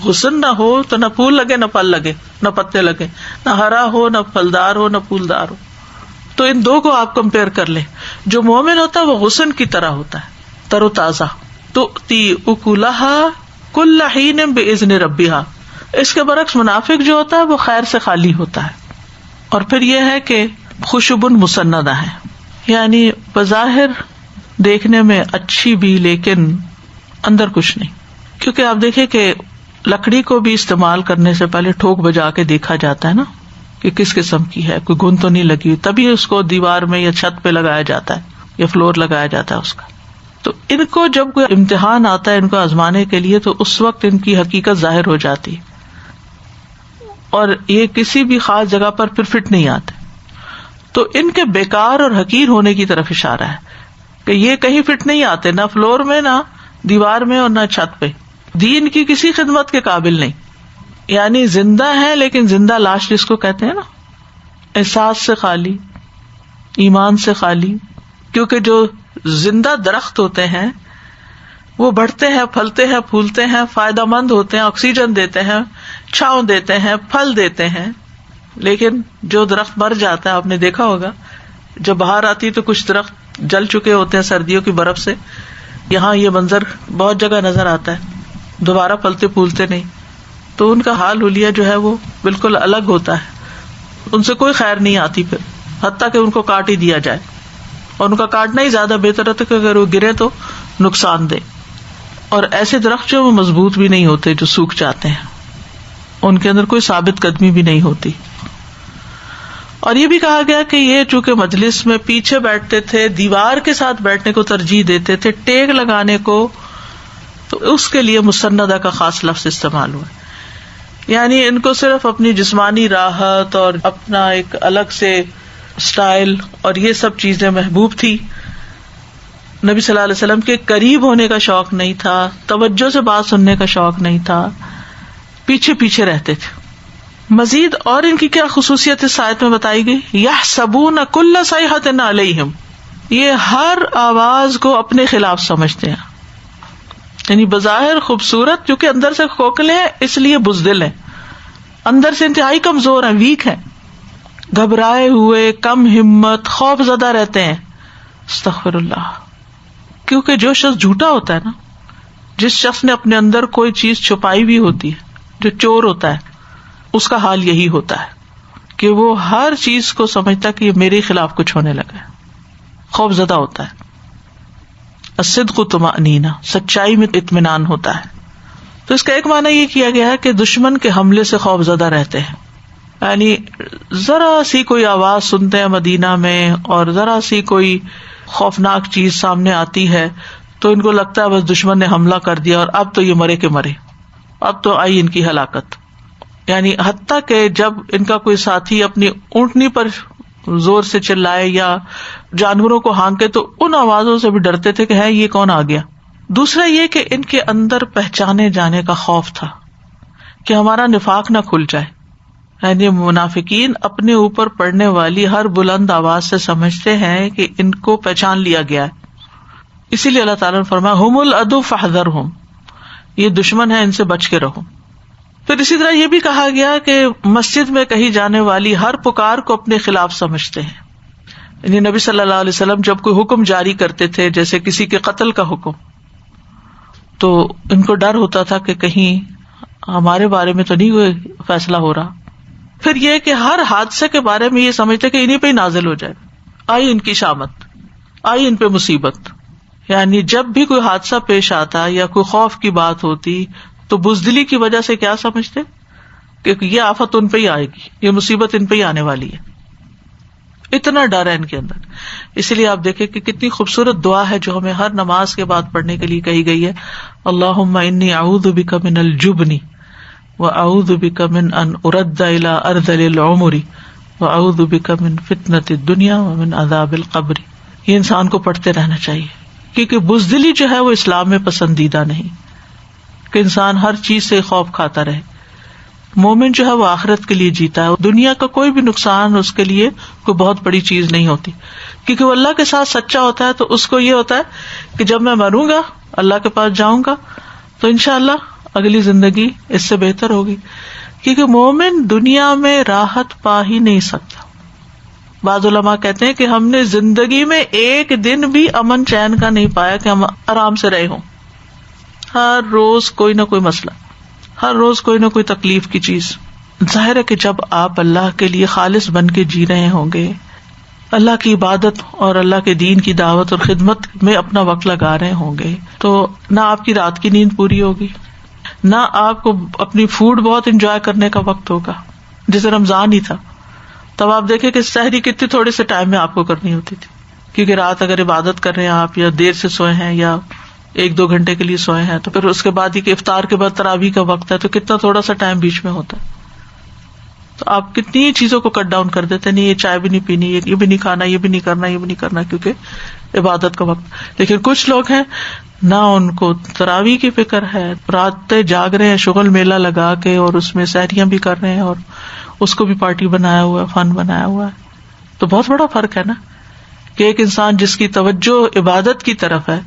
غصن نہ ہو تو نہ پھول لگے نہ پھل لگے نہ پتے لگے، نہ ہرا ہو نہ پھلدار ہو نہ پھولدار ہو. تو ان دو کو آپ کمپیئر کر لیں. جو مومن ہوتا ہے وہ غصن کی طرح ہوتا ہے، تر و تازہ. تؤتی اکلها کل حین باذن ربها. اس کے برعکس منافق جو ہوتا ہے وہ خیر سے خالی ہوتا ہے. اور پھر یہ ہے کہ خشب مسندہ ہیں، یعنی بظاہر دیکھنے میں اچھی بھی لیکن اندر کچھ نہیں. کیونکہ آپ دیکھیں کہ لکڑی کو بھی استعمال کرنے سے پہلے ٹھوک بجا کے دیکھا جاتا ہے نا کہ کس قسم کی ہے، کوئی گھن تو نہیں لگی ہوئی، تبھی اس کو دیوار میں یا چھت پہ لگایا جاتا ہے یا فلور لگایا جاتا ہے اس کا. تو ان کو جب کوئی امتحان آتا ہے ان کو آزمانے کے لیے تو اس وقت ان کی حقیقت ظاہر ہو جاتی ہے، اور یہ کسی بھی خاص جگہ پر پھر فٹ نہیں آتے. تو ان کے بیکار اور حقیر ہونے کی طرف اشارہ ہے کہ یہ کہیں فٹ نہیں آتے، نہ فلور میں، نہ دیوار میں، اور نہ چھت پہ. دین کی کسی خدمت کے قابل نہیں، یعنی زندہ ہے لیکن زندہ لاش جس کو کہتے ہیں نا، احساس سے خالی، ایمان سے خالی. کیونکہ جو زندہ درخت ہوتے ہیں وہ بڑھتے ہیں، پھلتے ہیں، پھولتے ہیں، فائدہ مند ہوتے ہیں، آکسیجن دیتے ہیں، چھاؤں دیتے ہیں، پھل دیتے ہیں. لیکن جو درخت مر جاتا ہے، آپ نے دیکھا ہوگا جب بہار آتی تو کچھ درخت جل چکے ہوتے ہیں سردیوں کی برف سے. یہاں یہ منظر بہت جگہ نظر آتا ہے، دوبارہ پھلتے پھولتے نہیں. تو ان کا حال حلیہ جو ہے وہ بالکل الگ ہوتا ہے، ان سے کوئی خیر نہیں آتی پھر، حتیٰ کہ ان کو کاٹ ہی دیا جائے. اور ان کا کاٹنا ہی زیادہ بہتر ہے کہ اگر وہ گرے تو نقصان دے. اور ایسے درخت جو وہ مضبوط بھی نہیں ہوتے، جو سوکھ جاتے ہیں، ان کے اندر کوئی ثابت قدمی بھی نہیں ہوتی. اور یہ بھی کہا گیا کہ یہ چونکہ مجلس میں پیچھے بیٹھتے تھے، دیوار کے ساتھ بیٹھنے کو ترجیح دیتے تھے ٹیک لگانے کو، تو اس کے لیے مسندہ کا خاص لفظ استعمال ہوا. یعنی ان کو صرف اپنی جسمانی راحت اور اپنا ایک الگ سے اسٹائل اور یہ سب چیزیں محبوب تھی. نبی صلی اللہ علیہ وسلم کے قریب ہونے کا شوق نہیں تھا، توجہ سے بات سننے کا شوق نہیں تھا، پیچھے پیچھے رہتے تھے. مزید اور ان کی کیا خصوصیت اس آیت میں بتائی گئی؟ یحسبون کل صیحۃ علیہم، یہ ہر آواز کو اپنے خلاف سمجھتے ہیں. یعنی بظاہر خوبصورت، کیونکہ اندر سے کھوکھلے ہیں اس لیے بزدل ہیں، اندر سے انتہائی کمزور ہیں، ویک ہیں، گھبرائے ہوئے، کم ہمت، خوف زدہ رہتے ہیں. استغفر اللہ. کیونکہ جو شخص جھوٹا ہوتا ہے نا، جس شخص نے اپنے اندر کوئی چیز چھپائی ہوئی ہوتی ہے، جو چور ہوتا ہے، اس کا حال یہی ہوتا ہے کہ وہ ہر چیز کو سمجھتا کہ یہ میرے خلاف کچھ ہونے لگا ہے، خوف زدہ ہوتا ہے. الصدق طمأنینہ، سچائی میں اطمینان ہوتا ہے. تو اس کا ایک معنی یہ کیا گیا ہے کہ دشمن کے حملے سے خوف زدہ رہتے ہیں. یعنی ذرا سی کوئی آواز سنتے ہیں مدینہ میں اور ذرا سی کوئی خوفناک چیز سامنے آتی ہے تو ان کو لگتا ہے بس دشمن نے حملہ کر دیا اور اب تو یہ مرے کے مرے، اب تو آئی ان کی ہلاکت. یعنی حتیٰ کہ جب ان کا کوئی ساتھی اپنی اونٹنی پر زور سے چلائے یا جانوروں کو ہانکے تو ان آوازوں سے بھی ڈرتے تھے کہ ہے یہ کون آ گیا. دوسرا یہ کہ ان کے اندر پہچانے جانے کا خوف تھا کہ ہمارا نفاق نہ کھل جائے. یعنی منافقین اپنے اوپر پڑنے والی ہر بلند آواز سے سمجھتے ہیں کہ ان کو پہچان لیا گیا ہے. اسی لیے اللہ تعالیٰ نے فرمایا ہم العدو فاحذرہم، یہ دشمن ہے، ان سے بچ کے رہو. پھر اسی طرح یہ بھی کہا گیا کہ مسجد میں کہی جانے والی ہر پکار کو اپنے خلاف سمجھتے ہیں. یعنی نبی صلی اللہ علیہ وسلم جب کوئی حکم جاری کرتے تھے، جیسے کسی کے قتل کا حکم، تو ان کو ڈر ہوتا تھا کہ کہیں ہمارے بارے میں تو نہیں کوئی فیصلہ ہو رہا. پھر یہ کہ ہر حادثے کے بارے میں یہ سمجھتے کہ انہیں پہ ہی نازل ہو جائے، آئی ان کی شامت، آئی ان پہ مصیبت. یعنی جب بھی کوئی حادثہ پیش آتا یا کوئی خوف کی بات ہوتی تو بزدلی کی وجہ سے کیا سمجھتے کہ یہ آفت ان پہ ہی آئے گی، یہ مصیبت ان پہ ہی آنے والی ہے. اتنا ڈر ہے ان کے اندر. اسی لیے آپ دیکھیں کہ کتنی خوبصورت دعا ہے جو ہمیں ہر نماز کے بعد پڑھنے کے لیے کہی گئی ہے. اللہم انی اعوذ بک من الجبن واعوذ بک من ان ارد الی ارذل العمر واعوذ بک من فتنۃ الدنیا ومن عذاب القبر. یہ انسان کو پڑھتے رہنا چاہیے، کیونکہ بزدلی جو ہے وہ اسلام میں پسندیدہ نہیں، کہ انسان ہر چیز سے خوف کھاتا رہے. مومن جو ہے وہ آخرت کے لیے جیتا ہے، دنیا کا کوئی بھی نقصان اس کے لیے کوئی بہت بڑی چیز نہیں ہوتی، کیونکہ وہ اللہ کے ساتھ سچا ہوتا ہے. تو اس کو یہ ہوتا ہے کہ جب میں مروں گا، اللہ کے پاس جاؤں گا، تو انشاءاللہ اگلی زندگی اس سے بہتر ہوگی. کیونکہ مومن دنیا میں راحت پا ہی نہیں سکتا. بعض علماء کہتے ہیں کہ ہم نے زندگی میں ایک دن بھی امن چین کا نہیں پایا کہ ہم آرام سے رہے ہوں. ہر روز کوئی نہ کوئی مسئلہ، ہر روز کوئی نہ کوئی تکلیف کی چیز. ظاہر ہے کہ جب آپ اللہ کے لیے خالص بن کے جی رہے ہوں گے، اللہ کی عبادت اور اللہ کے دین کی دعوت اور خدمت میں اپنا وقت لگا رہے ہوں گے تو نہ آپ کی رات کی نیند پوری ہوگی، نہ آپ کو اپنی فوڈ بہت انجوائے کرنے کا وقت ہوگا. جیسے رمضان ہی تھا تب آپ دیکھیں کہ سحری کتنی تھوڑے سے ٹائم میں آپ کو کرنی ہوتی تھی، کیونکہ رات اگر عبادت کر رہے ہیں آپ یا دیر سے سوئے ہیں یا 1-2 گھنٹے کے لیے سوئے ہیں تو پھر اس کے بعد ہی کہ افطار کے بعد تراویح کا وقت ہے تو کتنا تھوڑا سا ٹائم بیچ میں ہوتا ہے. تو آپ کتنی چیزوں کو کٹ ڈاؤن کر دیتے، نہیں یہ چائے بھی نہیں پینی، یہ بھی نہیں کھانا، یہ بھی نہیں کرنا، یہ بھی نہیں کرنا، کیونکہ عبادت کا وقت. لیکن کچھ لوگ ہیں نہ ان کو تراویح کی فکر ہے، راتیں جاگ رہے ہیں شغل میلہ لگا کے اور اس میں سحریاں بھی کر رہے ہیں اور اس کو بھی پارٹی بنایا ہوا ہے، فن بنایا ہوا ہے. تو بہت بڑا فرق ہے نا کہ ایک انسان جس کی توجہ عبادت کی طرف ہے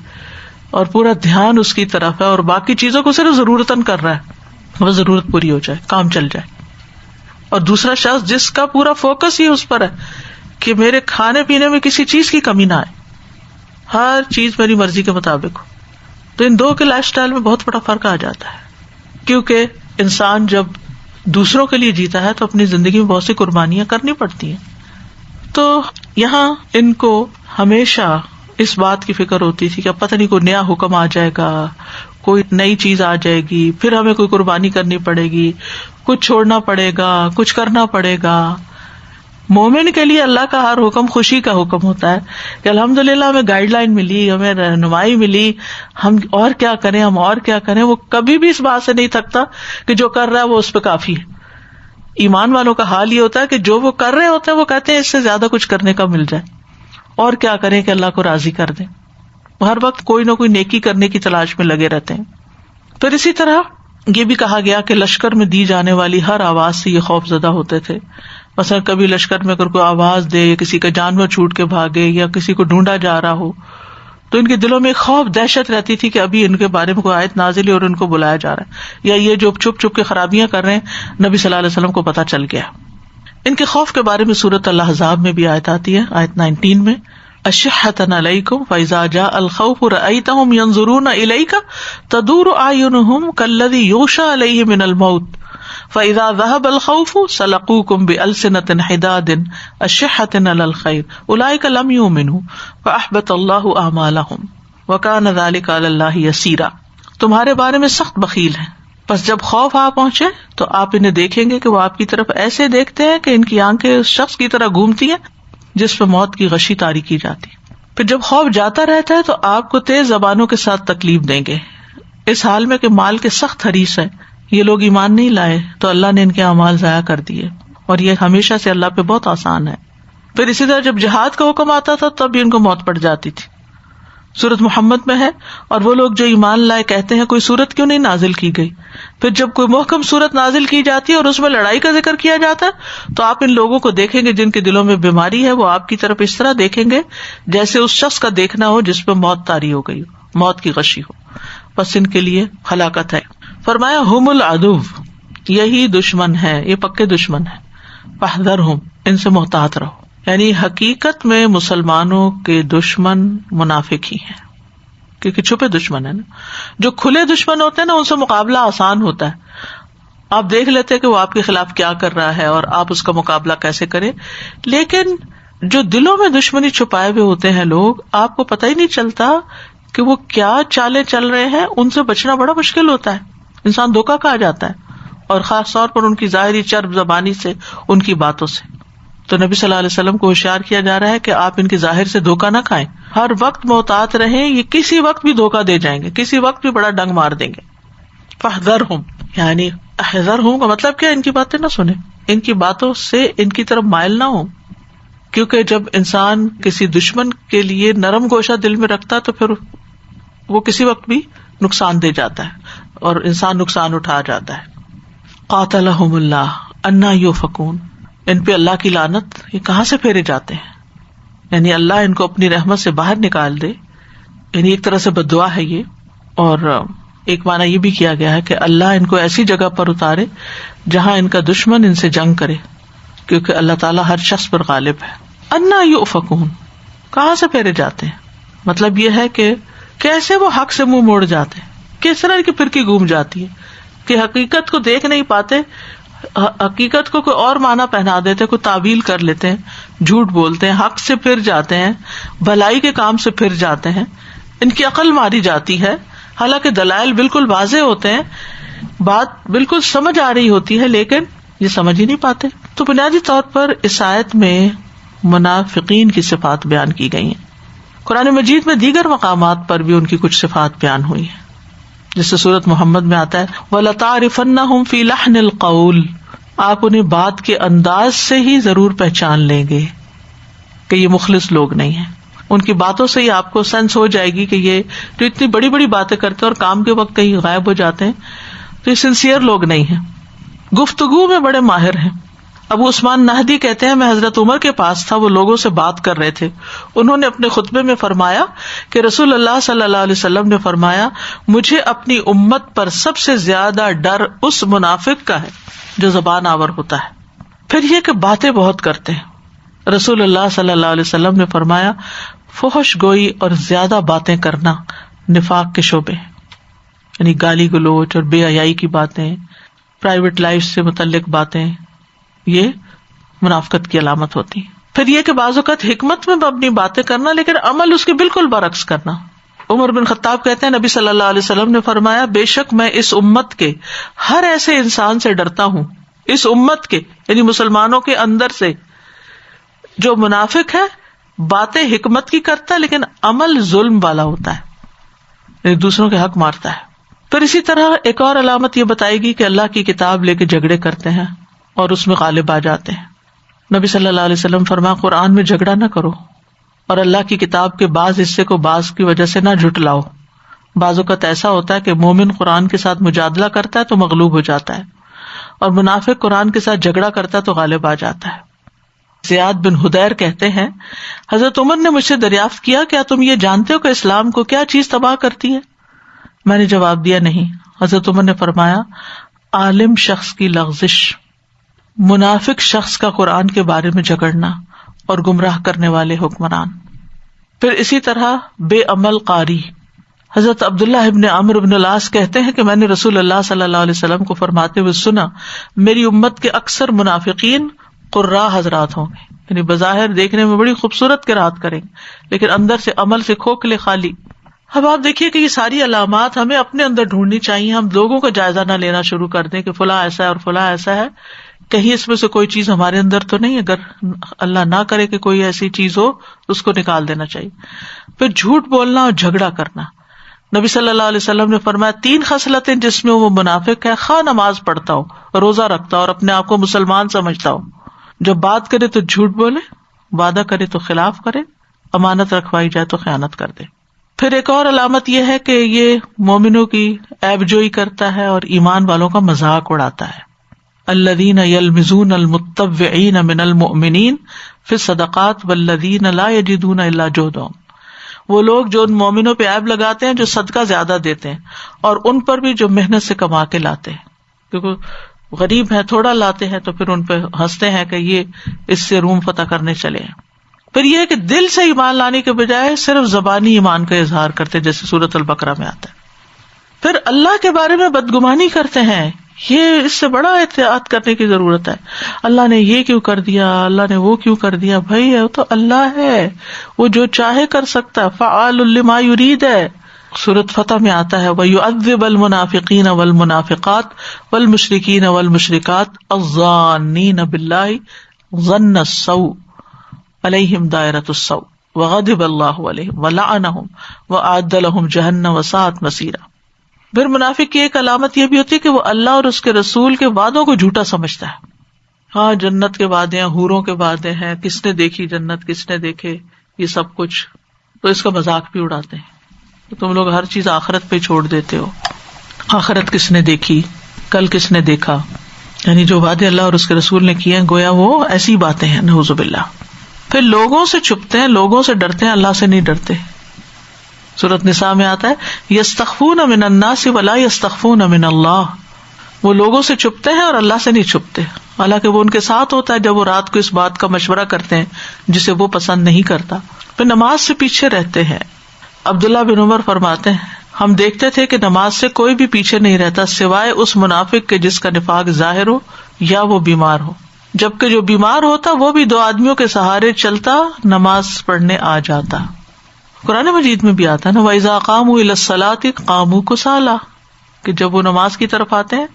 اور پورا دھیان اس کی طرف ہے اور باقی چیزوں کو صرف ضرورتاً کر رہا ہے، وہ ضرورت پوری ہو جائے، کام چل جائے. اور دوسرا شخص جس کا پورا فوکس ہی اس پر ہے کہ میرے کھانے پینے میں کسی چیز کی کمی نہ آئے، ہر چیز میری مرضی کے مطابق ہو. تو ان دو کے لائف سٹائل میں بہت بڑا فرق آ جاتا ہے، کیونکہ انسان جب دوسروں کے لیے جیتا ہے تو اپنی زندگی میں بہت سی قربانیاں کرنی پڑتی ہیں. تو یہاں ان کو ہمیشہ اس بات کی فکر ہوتی تھی کہ اب پتہ نہیں کوئی نیا حکم آ جائے گا، کوئی نئی چیز آ جائے گی، پھر ہمیں کوئی قربانی کرنی پڑے گی، کچھ چھوڑنا پڑے گا، کچھ کرنا پڑے گا. مومن کے لیے اللہ کا ہر حکم خوشی کا حکم ہوتا ہے کہ الحمدللہ ہمیں گائیڈ لائن ملی، ہمیں رہنمائی ملی، ہم اور کیا کریں، ہم اور کیا کریں. وہ کبھی بھی اس بات سے نہیں تھکتا کہ جو کر رہا ہے وہ اس پہ کافی ہے. ایمان والوں کا حال یہ ہوتا ہے کہ جو وہ کر رہے ہوتے ہیں وہ کہتے ہیں اس سے زیادہ کچھ کرنے کا مل جائے، اور کیا کریں کہ اللہ کو راضی کر دیں. ہر وقت کوئی نہ کوئی نیکی کرنے کی تلاش میں لگے رہتے ہیں. پھر اسی طرح یہ بھی کہا گیا کہ لشکر میں دی جانے والی ہر آواز سے یہ خوف زدہ ہوتے تھے. مثلا کبھی لشکر میں اگر کوئی آواز دے یا کسی کا جانور چھوٹ کے بھاگے یا کسی کو ڈھونڈا جا رہا ہو تو ان کے دلوں میں خوف دہشت رہتی تھی کہ ابھی ان کے بارے میں کوئی آیت نازل ہوئی اور ان کو بلایا جا رہا ہے، یا یہ جو چھپ چھپ کے خرابیاں کر رہے ہیں نبی صلی اللہ علیہ وسلم کو پتہ چل گیا. ان کے خوف کے بارے میں سورۃ الاحزاب میں بھی آیت آتی ہے، آیت 19 میں اشحۃ علیکم فاذا جاء الخوف رأیتهم ينظرون الیک تدور اعینهم کالذی یغشی علیہ من الموت فاذا ذهب الخوف سلقوکم بألسنۃ حداد اشحۃ علی الخیر اولئک لم یؤمنوا فاحبط اللہ اعمالهم وکان ذلک علی اللہ یسیرا. تمہارے بارے میں سخت بخیل ہیں، بس جب خوف آ پہنچے تو آپ انہیں دیکھیں گے کہ وہ آپ کی طرف ایسے دیکھتے ہیں کہ ان کی آنکھیں اس شخص کی طرح گھومتی ہیں جس پہ موت کی غشی طاری کی جاتی. پھر جب خوف جاتا رہتا ہے تو آپ کو تیز زبانوں کے ساتھ تکلیف دیں گے، اس حال میں کہ مال کے سخت حریص ہیں. یہ لوگ ایمان نہیں لائے تو اللہ نے ان کے اعمال ضائع کر دیے، اور یہ ہمیشہ سے اللہ پہ بہت آسان ہے. پھر اسی طرح جب جہاد کا حکم آتا تھا تب بھی ان کو موت پڑ جاتی تھی. سورۃ محمد میں ہے، اور وہ لوگ جو ایمان لائے کہتے ہیں کوئی سورت کیوں نہیں نازل کی گئی. پھر جب کوئی محکم سورت نازل کی جاتی ہے اور اس میں لڑائی کا ذکر کیا جاتا ہے تو آپ ان لوگوں کو دیکھیں گے جن کے دلوں میں بیماری ہے، وہ آپ کی طرف اس طرح دیکھیں گے جیسے اس شخص کا دیکھنا ہو جس پہ موت طاری ہو گئی ہو، موت کی غشی ہو. بس ان کے لیے ہلاکت ہے. فرمایا ہم العدو، یہی دشمن ہے، یہ پکے دشمن ہے. فاحذرہم، ان سے محتاط رہو. یعنی حقیقت میں مسلمانوں کے دشمن منافق ہی ہیں، کیونکہ چھپے دشمن ہیں نا. جو کھلے دشمن ہوتے ہیں نا ان سے مقابلہ آسان ہوتا ہے، آپ دیکھ لیتے ہیں کہ وہ آپ کے خلاف کیا کر رہا ہے اور آپ اس کا مقابلہ کیسے کریں. لیکن جو دلوں میں دشمنی چھپائے ہوئے ہوتے ہیں لوگ، آپ کو پتہ ہی نہیں چلتا کہ وہ کیا چالیں چل رہے ہیں. ان سے بچنا بڑا مشکل ہوتا ہے، انسان دھوکا کھا جاتا ہے، اور خاص طور پر ان کی ظاہری چرب زبانی سے، ان کی باتوں سے. تو نبی صلی اللہ علیہ وسلم کو ہوشیار کیا جا رہا ہے کہ آپ ان کے ظاہر سے دھوکا نہ کھائیں، ہر وقت محتاط رہیں، یہ کسی وقت بھی دھوکا دے جائیں گے، کسی وقت بھی بڑا ڈنگ مار دیں گے. فاحذرہم، یعنی احذرہم کا مطلب کیا؟ ان کی باتیں نہ سنیں، ان کی باتوں سے ان کی طرف مائل نہ ہو. کیونکہ جب انسان کسی دشمن کے لیے نرم گوشہ دل میں رکھتا تو پھر وہ کسی وقت بھی نقصان دے جاتا ہے اور انسان نقصان اٹھا جاتا ہے. قاتلہم اللہ انا یؤفکون، ان پہ اللہ کی لعنت، یہ کہاں سے پھیرے جاتے ہیں. یعنی اللہ ان کو اپنی رحمت سے باہر نکال دے، یعنی ایک طرح سے بد دعا ہے یہ. اور ایک معنی یہ بھی کیا گیا ہے کہ اللہ ان کو ایسی جگہ پر اتارے جہاں ان کا دشمن ان سے جنگ کرے، کیونکہ اللہ تعالیٰ ہر شخص پر غالب ہے. انا یؤفکون، کہاں سے پھیرے جاتے ہیں، مطلب یہ ہے کہ کیسے وہ حق سے منہ موڑ جاتے ہیں، کس طرح کی پھرکی گھوم جاتی ہے کہ حقیقت کو دیکھ نہیں پاتے، حقیقت کو کوئی اور معنی پہنا دیتے، کوئی تعویل کر لیتے ہیں، جھوٹ بولتے ہیں، حق سے پھر جاتے ہیں، بھلائی کے کام سے پھر جاتے ہیں، ان کی عقل ماری جاتی ہے، حالانکہ دلائل بالکل واضح ہوتے ہیں، بات بالکل سمجھ آ رہی ہوتی ہے، لیکن یہ سمجھ ہی نہیں پاتے. تو بنیادی طور پر اس آیت میں منافقین کی صفات بیان کی گئی ہیں. قرآن مجید میں دیگر مقامات پر بھی ان کی کچھ صفات بیان ہوئی ہیں، جس سے سورۃ محمد میں آتا ہے وَلَتَعْرِفَنَّهُمْ فِي لَحْنِ الْقَوْلِ، آپ انہیں بات کے انداز سے ہی ضرور پہچان لیں گے کہ یہ مخلص لوگ نہیں ہیں. ان کی باتوں سے ہی آپ کو سینس ہو جائے گی کہ یہ جو اتنی بڑی بڑی باتیں کرتے ہیں اور کام کے وقت کہیں غائب ہو جاتے ہیں تو یہ سنسیئر لوگ نہیں ہیں، گفتگو میں بڑے ماہر ہیں. ابو عثمان نہدی کہتے ہیں میں حضرت عمر کے پاس تھا، وہ لوگوں سے بات کر رہے تھے. انہوں نے اپنے خطبے میں فرمایا کہ رسول اللہ صلی اللہ علیہ وسلم نے فرمایا مجھے اپنی امت پر سب سے زیادہ ڈر اس منافق کا ہے جو زبان آور ہوتا ہے، پھر یہ کہ باتیں بہت کرتے ہیں. رسول اللہ صلی اللہ علیہ وسلم نے فرمایا فحش گوئی اور زیادہ باتیں کرنا نفاق کے شعبے ہیں، یعنی گالی گلوچ اور بے حیائی کی باتیں، پرائیویٹ لائف سے متعلق باتیں، یہ منافقت کی علامت ہوتی ہے. پھر یہ کہ بعض اوقات حکمت میں اپنی باتیں کرنا لیکن عمل اس کے بالکل برعکس کرنا. عمر بن خطاب کہتے ہیں نبی صلی اللہ علیہ وسلم نے فرمایا بے شک میں اس امت کے ہر ایسے انسان سے ڈرتا ہوں، اس امت کے یعنی مسلمانوں کے اندر سے، جو منافق ہے، باتیں حکمت کی کرتا ہے لیکن عمل ظلم والا ہوتا ہے، یعنی دوسروں کے حق مارتا ہے. پھر اسی طرح ایک اور علامت یہ بتائے گی کہ اللہ کی کتاب لے کے جھگڑے کرتے ہیں اور اس میں غالب آ جاتے ہیں. نبی صلی اللہ علیہ وسلم فرمایا قرآن میں جھگڑا نہ کرو اور اللہ کی کتاب کے بعض حصے کو بعض کی وجہ سے نہ جھٹلاؤ. بعض اوقات ایسا ہوتا ہے کہ مومن قرآن کے ساتھ مجادلہ کرتا ہے تو مغلوب ہو جاتا ہے، اور منافق قرآن کے ساتھ جھگڑا کرتا ہے تو غالب آ جاتا ہے. زیاد بن حدیر کہتے ہیں حضرت عمر نے مجھ سے دریافت کیا کیا تم یہ جانتے ہو کہ اسلام کو کیا چیز تباہ کرتی ہے؟ میں نے جواب دیا نہیں. حضرت عمر نے فرمایا عالم شخص کی لغزش، منافق شخص کا قرآن کے بارے میں جھگڑنا، اور گمراہ کرنے والے حکمران. پھر اسی طرح بے عمل قاری. حضرت عبداللہ ابن عمرو ابن العاص کہتے ہیں کہ میں نے رسول اللہ صلی اللہ علیہ وسلم کو فرماتے ہوئے سنا میری امت کے اکثر منافقین قراء حضرات ہوں گے، یعنی بظاہر دیکھنے میں بڑی خوبصورت قرات کریں گے لیکن اندر سے عمل سے کھوکھلے خالی. اب آپ دیکھیے کہ یہ ساری علامات ہمیں اپنے اندر ڈھونڈنی چاہیے. ہم لوگوں کا جائزہ نہ لینا شروع کر دیں کہ فلاں ایسا ہے اور فلاں ایسا ہے، کہیں اس میں سے کوئی چیز ہمارے اندر تو نہیں. اگر اللہ نہ کرے کہ کوئی ایسی چیز ہو اس کو نکال دینا چاہیے. پھر جھوٹ بولنا اور جھگڑا کرنا. نبی صلی اللہ علیہ وسلم نے فرمایا 3 خصلتیں جس میں وہ منافق ہے، خواہ نماز پڑھتا ہو، روزہ رکھتا ہو اور اپنے آپ کو مسلمان سمجھتا ہو، جب بات کرے تو جھوٹ بولے، وعدہ کرے تو خلاف کرے، امانت رکھوائی جائے تو خیانت کر دے. پھر ایک اور علامت یہ ہے کہ یہ مومنوں کی عیب جوئی کرتا ہے اور ایمان والوں کا مذاق اڑاتا ہے. الذین یلمزون المتطوعین من المؤمنین فی الصدقات والذین لا یجدون الا جہدہم. وہ لوگ جو ان مومنوں پہ عیب لگاتے ہیں جو صدقہ زیادہ دیتے ہیں، اور ان پر بھی جو محنت سے کما کے لاتے ہیں، کیونکہ غریب ہیں تھوڑا لاتے ہیں تو پھر ان پہ ہنستے ہیں کہ یہ اس سے روم فتح کرنے چلے ہیں. پھر یہ کہ دل سے ایمان لانے کے بجائے صرف زبانی ایمان کا اظہار کرتے جیسے سورۃ البقرہ میں آتا ہے. پھر اللہ کے بارے میں بدگمانی کرتے ہیں. یہ اس سے بڑا احتیاط کرنے کی ضرورت ہے. اللہ نے یہ کیوں کر دیا، اللہ نے وہ کیوں کر دیا. بھائی وہ تو اللہ ہے، وہ جو چاہے کر سکتا ہے، فعال لما یرید ہے. سورۃ فتح میں آتا ہے وَيُعَذِّبَ الْمُنَافِقِينَ وَالْمُنَافِقَاتِ وَالْمُشْرِكِينَ وَالْمُشْرِكَاتِ الظَّانِّينَ بِاللَّهِ ظَنَّ السَّوْءِ عَلَيْهِمْ دَائِرَةُ السَّوْءِ وَغَضِبَ اللَّهُ عَلَيْهِمْ وَلَعَنَهُمْ وَأَعَدَّ لَهُمْ جَهَنَّمَ وَسَاءَتْ مَصِيرًا. پھر منافق کی ایک علامت یہ بھی ہوتی ہے کہ وہ اللہ اور اس کے رسول کے وعدوں کو جھوٹا سمجھتا ہے. ہاں جنت کے وعدے ہیں، حوروں کے وعدے ہیں، کس نے دیکھی جنت، کس نے دیکھے یہ سب کچھ، تو اس کا مذاق بھی اڑاتے ہیں. تم لوگ ہر چیز آخرت پہ چھوڑ دیتے ہو. آخرت کس نے دیکھی، کل کس نے دیکھا، یعنی جو وعدے اللہ اور اس کے رسول نے کیے ہیں گویا وہ ایسی باتیں ہیں، نعوذ باللہ. پھر لوگوں سے چھپتے ہیں، لوگوں سے ڈرتے ہیں، اللہ سے نہیں ڈرتے. سورۃ نساء میں آتا ہے یستخفون من الناس ولا یستخفون من اللہ. وہ لوگوں سے چھپتے ہیں اور اللہ سے نہیں چھپتے، حالانکہ وہ ان کے ساتھ ہوتا ہے جب وہ رات کو اس بات کا مشورہ کرتے ہیں جسے وہ پسند نہیں کرتا. پھر نماز سے پیچھے رہتے ہیں. عبداللہ بن عمر فرماتے ہیں ہم دیکھتے تھے کہ نماز سے کوئی بھی پیچھے نہیں رہتا سوائے اس منافق کے جس کا نفاق ظاہر ہو یا وہ بیمار ہو. جبکہ جو بیمار ہوتا وہ بھی 2 آدمیوں کے سہارے چلتا نماز پڑھنے آ جاتا. قرآن مجید میں بھی آتا ہے نا وَإِذَا قَامُوا إِلَى الصَّلَاةِ قَامُوا كُسَالَىٰ کہ جب وہ نماز کی طرف آتے ہیں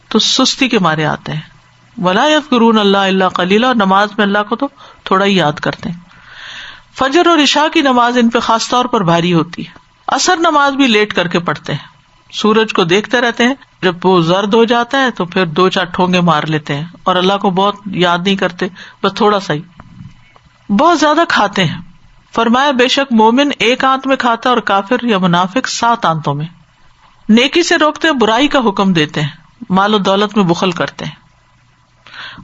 تو سستی کے مارے آتے ہیں. وَلَا يَذْكُرُونَ اللَّهَ إِلَّا قَلِيلًا اور نماز میں اللہ کو تو تھوڑا ہی یاد کرتے ہیں. فجر اور عشاء کی نماز ان پہ خاص طور پر بھاری ہوتی ہے. عصر نماز بھی لیٹ کر کے پڑھتے ہیں, سورج کو دیکھتے رہتے ہیں, جب وہ زرد ہو جاتا ہے تو پھر 2-4 ٹھونگے مار لیتے ہیں اور اللہ کو بہت یاد نہیں کرتے, بس تھوڑا سا ہی. بہت زیادہ کھاتے ہیں. فرمایا بے شک مومن 1 آنت میں کھاتا ہے اور کافر یا منافق 7 آنتوں میں. نیکی سے روکتے ہیں, برائی کا حکم دیتے ہیں, مال و دولت میں بخل کرتے ہیں.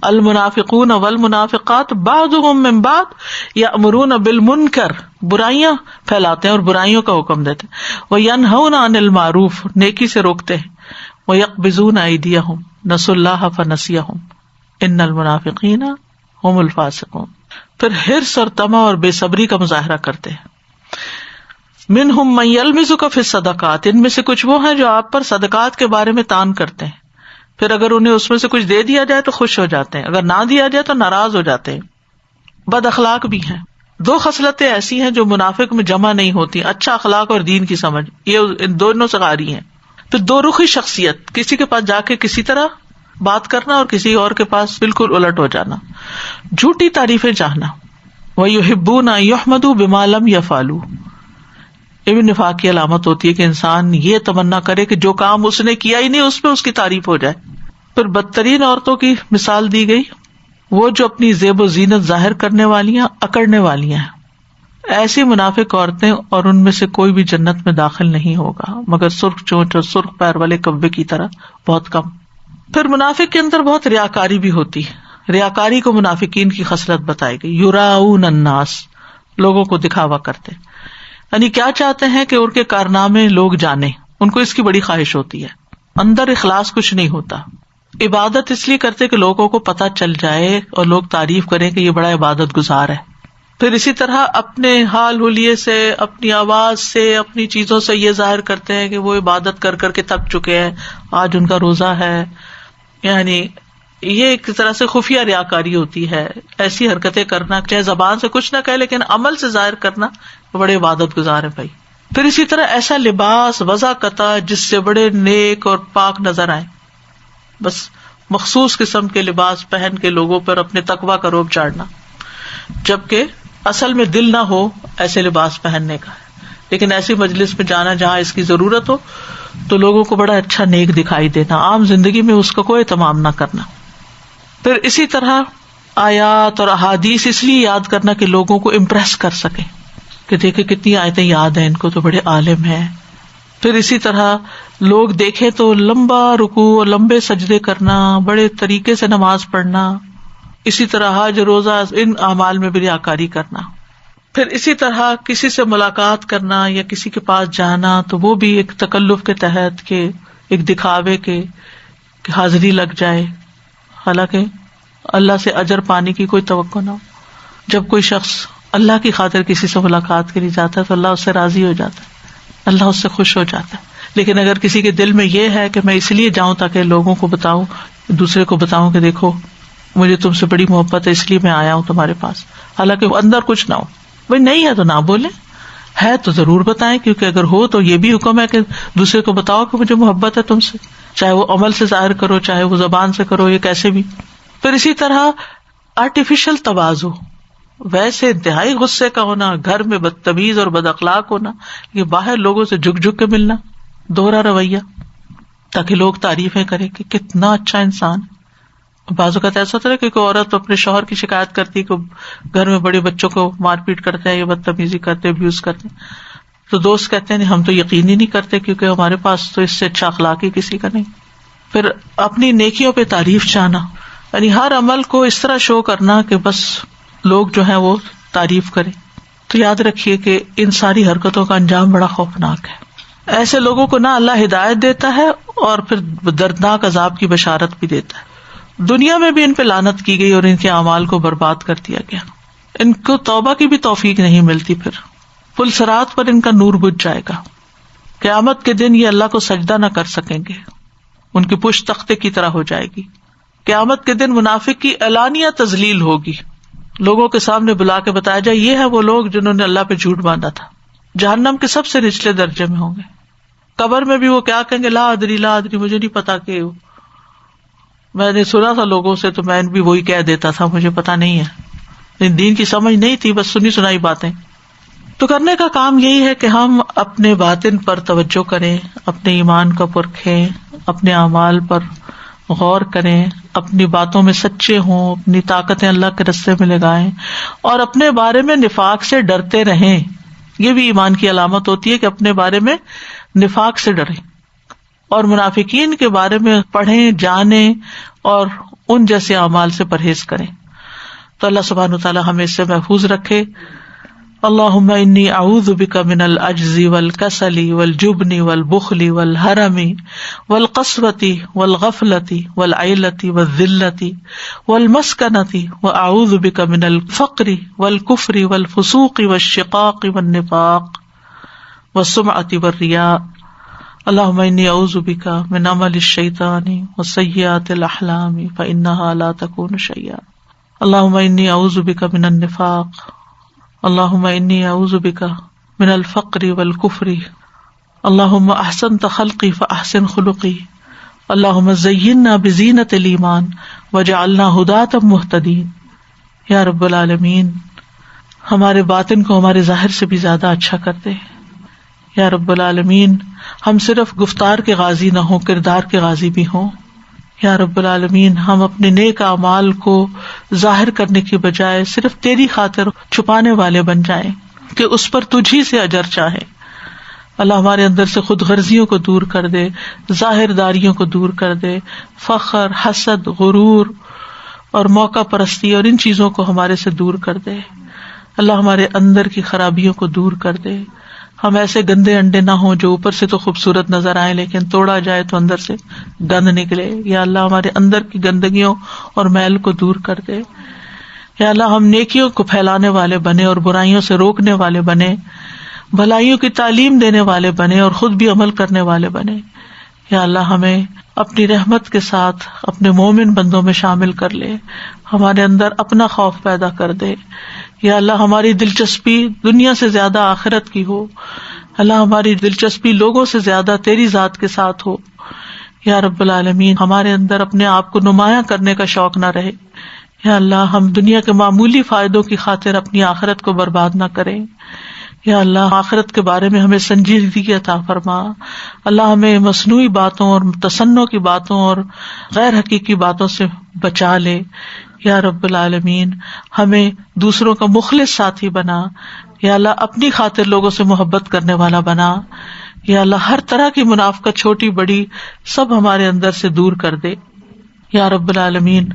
المنافقون والمنافقات بعضهم من بعض یأمرون بالمنکر برائیاں پھیلاتے ہیں اور برائیوں کا حکم دیتے ہیں. وینہون عن المعروف نیکی سے روکتے ہیں. ویقبضون ایدیہم نسوا اللہ فنسیہم ان المنافقین هم الفاسقون. پھر حرص اور طمع اور بے صبری کا مظاہرہ کرتے ہیں. منہم من یلمزک فی الصدقات ان میں سے کچھ وہ ہیں جو آپ پر صدقات کے بارے میں تان کرتے ہیں, پھر اگر انہیں اس میں سے کچھ دے دیا جائے تو خوش ہو جاتے ہیں, اگر نہ دیا جائے تو ناراض ہو جاتے ہیں. بد اخلاق بھی ہیں. 2 خصلتیں ایسی ہیں جو منافق میں جمع نہیں ہوتی, اچھا اخلاق اور دین کی سمجھ, یہ ان دونوں سے غاری ہیں. پھر 2 رخی شخصیت, کسی کے پاس جا کے کسی طرح بات کرنا اور کسی اور کے پاس بالکل الٹ ہو جانا. جھوٹی تعریفیں چاہنا. وَيُحِبُّونَ أَن يُحْمَدُوا بِمَا لَمْ يَفْعَلُوا یہ بھی نفاق کی علامت ہوتی ہے کہ انسان یہ تمنا کرے کہ جو کام اس نے کیا ہی نہیں اس پہ اس کی تعریف ہو جائے. پھر بدترین عورتوں کی مثال دی گئی, وہ جو اپنی زیب و زینت ظاہر کرنے والیاں اکڑنے والیاں ہیں. ایسی منافق عورتیں اور ان میں سے کوئی بھی جنت میں داخل نہیں ہوگا مگر سرخ چونچ اور سرخ پیر والے کبے کی طرح, بہت کم. پھر منافق کے اندر بہت ریاکاری بھی ہوتی ہے. ریاکاری کو منافقین کی خصلت بتائی گئی. یراؤن الناس لوگوں کو دکھاوا کرتے, یعنی کیا چاہتے ہیں کہ ان کے کارنامے لوگ جانیں, ان کو اس کی بڑی خواہش ہوتی ہے. اندر اخلاص کچھ نہیں ہوتا. عبادت اس لیے کرتے کہ لوگوں کو پتہ چل جائے اور لوگ تعریف کریں کہ یہ بڑا عبادت گزار ہے. پھر اسی طرح اپنے حال حلیے سے, اپنی آواز سے, اپنی چیزوں سے یہ ظاہر کرتے ہیں کہ وہ عبادت کر کر کے تھک چکے ہیں, آج ان کا روزہ ہے. یعنی یہ ایک طرح سے خفیہ ریاکاری ہوتی ہے. ایسی حرکتیں کرنا, چاہے زبان سے کچھ نہ کہے لیکن عمل سے ظاہر کرنا بڑے عبادت گزار ہے بھائی. پھر اسی طرح ایسا لباس وضع قطع جس سے بڑے نیک اور پاک نظر آئے, بس مخصوص قسم کے لباس پہن کے لوگوں پر اپنے تقویٰ کا روب چاڑنا, جبکہ اصل میں دل نہ ہو ایسے لباس پہننے کا. لیکن ایسی مجلس میں جانا جہاں اس کی ضرورت ہو تو لوگوں کو بڑا اچھا نیک دکھائی دینا, عام زندگی میں اس کا کوئی اہتمام نہ کرنا. پھر اسی طرح آیات اور احادیث اس لیے یاد کرنا کہ لوگوں کو امپریس کر سکیں کہ دیکھیں کتنی آیتیں یاد ہیں ان کو, تو بڑے عالم ہیں. پھر اسی طرح لوگ دیکھیں تو لمبا رکوع اور لمبے سجدے کرنا, بڑے طریقے سے نماز پڑھنا. اسی طرح حج روزہ ان اعمال میں بھی ریاکاری کرنا. پھر اسی طرح کسی سے ملاقات کرنا یا کسی کے پاس جانا تو وہ بھی ایک تکلف کے تحت کے ایک دکھاوے کے کہ حاضری لگ جائے, حالانکہ اللہ سے اجر پانے کی کوئی توقع نہ ہو. جب کوئی شخص اللہ کی خاطر کسی سے ملاقات کے لیے جاتا ہے تو اللہ اس سے راضی ہو جاتا ہے, اللہ اس سے خوش ہو جاتا ہے. لیکن اگر کسی کے دل میں یہ ہے کہ میں اس لیے جاؤں تاکہ لوگوں کو بتاؤں, دوسرے کو بتاؤں کہ دیکھو مجھے تم سے بڑی محبت ہے اس لیے میں آیا ہوں تمہارے پاس, حالانکہ اندر کچھ نہ ہو, بھائی نہیں ہے تو نہ بولیں, ہے تو ضرور بتائیں, کیونکہ اگر ہو تو یہ بھی حکم ہے کہ دوسرے کو بتاؤ کہ مجھے محبت ہے تم سے, چاہے وہ عمل سے ظاہر کرو چاہے وہ زبان سے کرو, یہ کیسے بھی. پھر اسی طرح آرٹیفیشل تواضع, ویسے انتہائی غصے کا ہونا, گھر میں بدتمیز اور بد اخلاق ہونا, یہ باہر لوگوں سے جھک جھک کے ملنا, دوہرا رویہ, تاکہ لوگ تعریفیں کریں کہ کتنا اچھا انسان. بعض اوقات ایسا ہوتا ہے کہ کوئی عورت اپنے شوہر کی شکایت کرتی کہ گھر میں بڑے بچوں کو مار پیٹ کرتے ہیں یا بدتمیزی کرتے, ابیوز کرتے ہیں, تو دوست کہتے ہیں ہم تو یقین ہی نہیں کرتے کیونکہ ہمارے پاس تو اس سے اچھا اخلاق ہی کسی کا نہیں. پھر اپنی نیکیوں پہ تعریف چاہنا, یعنی ہر عمل کو اس طرح شو کرنا کہ بس لوگ جو ہیں وہ تعریف کریں. تو یاد رکھیے کہ ان ساری حرکتوں کا انجام بڑا خوفناک ہے. ایسے لوگوں کو نہ اللہ ہدایت دیتا ہے اور پھر دردناک عذاب کی بشارت بھی دیتا ہے. دنیا میں بھی ان پہ لعنت کی گئی اور ان کے اعمال کو برباد کر دیا گیا. ان کو توبہ کی بھی توفیق نہیں ملتی. پھر پل صراط پر ان کا نور بجھ جائے گا. قیامت کے دن یہ اللہ کو سجدہ نہ کر سکیں گے, ان کی پشت تختے کی طرح ہو جائے گی. قیامت کے دن منافق کی اعلانیہ تذلیل ہوگی، لوگوں کے سامنے بلا کے بتایا جائے یہ ہے وہ لوگ جنہوں نے اللہ پہ جھوٹ باندھا تھا، جہنم کے سب سے نچلے درجے میں ہوں گے۔ قبر میں بھی وہ کیا کہیں گے، لا ادری لا ادری، مجھے نہیں پتا کہ میں نے سنا تھا لوگوں سے تو میں بھی وہی کہہ دیتا تھا، مجھے پتا نہیں ہے، دین کی سمجھ نہیں تھی، بس سنی سنائی باتیں۔ تو کرنے کا کام یہی ہے کہ ہم اپنے باطن پر توجہ کریں، اپنے ایمان کو پرکھیں، اپنے اعمال پر غور کریں، اپنی باتوں میں سچے ہوں، اپنی طاقتیں اللہ کے راستے میں لگائیں، اور اپنے بارے میں نفاق سے ڈرتے رہیں۔ یہ بھی ایمان کی علامت ہوتی ہے کہ اپنے بارے میں نفاق سے ڈریں، اور منافقین کے بارے میں پڑھیں، جانیں، اور ان جیسے اعمال سے پرہیز کریں۔ تو اللہ سبحانہ وتعالی ہمیں اس سے محفوظ رکھے۔ اللہم انی اعوذ بک من العجز والکسل والجبن والبخل والحرم والقسوۃ والغفلۃ والعیلۃ والذلۃ والمسکنۃ واعوذ بک من الفقر والکفر والفسوق والشقاق والنفاق والسمعۃ والریاء۔ اللہم انی اعوذ بک من عمل الشیطان وسیئات الاحلام فانہا لا تکون شیئا۔ اللہم انی اعوذ بک من النفاق، اللہم انی اعوذ بک من الفقر والکفر، اللہم احسنت خلقی فاحسن خلقی، اللہم زینا بزینۃ الایمان وجعلنا ہداۃ مہتدین۔ یا رب العالمین، ہمارے باطن کو ہمارے ظاہر سے بھی زیادہ اچھا کر دے۔ یا رب العالمین، ہم صرف گفتار کے غازی نہ ہوں، کردار کے غازی بھی ہوں۔ یا رب العالمین، ہم اپنے نیک اعمال کو ظاہر کرنے کی بجائے صرف تیری خاطر چھپانے والے بن جائیں کہ اس پر تجھ ہی سے اجر چاہے۔ اللہ ہمارے اندر سے خود غرضیوں کو دور کر دے، ظاہر داریوں کو دور کر دے، فخر، حسد، غرور اور موقع پرستی اور ان چیزوں کو ہمارے سے دور کر دے۔ اللہ ہمارے اندر کی خرابیوں کو دور کر دے۔ ہم ایسے گندے انڈے نہ ہوں جو اوپر سے تو خوبصورت نظر آئے لیکن توڑا جائے تو اندر سے گند نکلے۔ یا اللہ ہمارے اندر کی گندگیوں اور میل کو دور کر دے۔ یا اللہ ہم نیکیوں کو پھیلانے والے بنے اور برائیوں سے روکنے والے بنے، بھلائیوں کی تعلیم دینے والے بنے اور خود بھی عمل کرنے والے بنے۔ یا اللہ ہمیں اپنی رحمت کے ساتھ اپنے مومن بندوں میں شامل کر لے، ہمارے اندر اپنا خوف پیدا کر دے۔ یا اللہ ہماری دلچسپی دنیا سے زیادہ آخرت کی ہو، اللہ ہماری دلچسپی لوگوں سے زیادہ تیری ذات کے ساتھ ہو۔ یا رب العالمین، ہمارے اندر اپنے آپ کو نمایاں کرنے کا شوق نہ رہے۔ یا اللہ ہم دنیا کے معمولی فائدوں کی خاطر اپنی آخرت کو برباد نہ کریں۔ یا اللہ آخرت کے بارے میں ہمیں سنجیدگی عطا فرما۔ اللہ ہمیں مصنوعی باتوں اور تصنع کی باتوں اور غیر حقیقی باتوں سے بچا لے۔ یا رب العالمین، ہمیں دوسروں کا مخلص ساتھی بنا۔ یا اللہ اپنی خاطر لوگوں سے محبت کرنے والا بنا۔ یا اللہ ہر طرح کی منافقت چھوٹی بڑی سب ہمارے اندر سے دور کر دے۔ یا رب العالمین،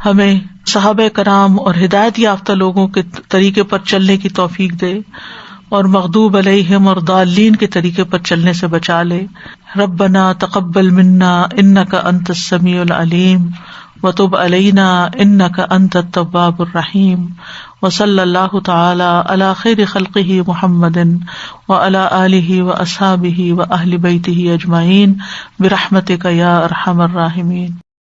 ہمیں صحابہ کرام اور ہدایت یافتہ لوگوں کے طریقے پر چلنے کی توفیق دے، اور مغضوب علیہم اور ضالین کے طریقے پر چلنے سے بچا لے۔ ربنا تقبل منا انک انت السمیع العلیم وتب علینا انک انت التواب الرحیم، وصلی اللہ تعالی علی خیر خلقہ محمد وعلی آلہ واصحابہ واہل بیتہ اجمعین برحمتک یا ارحم الراحمین۔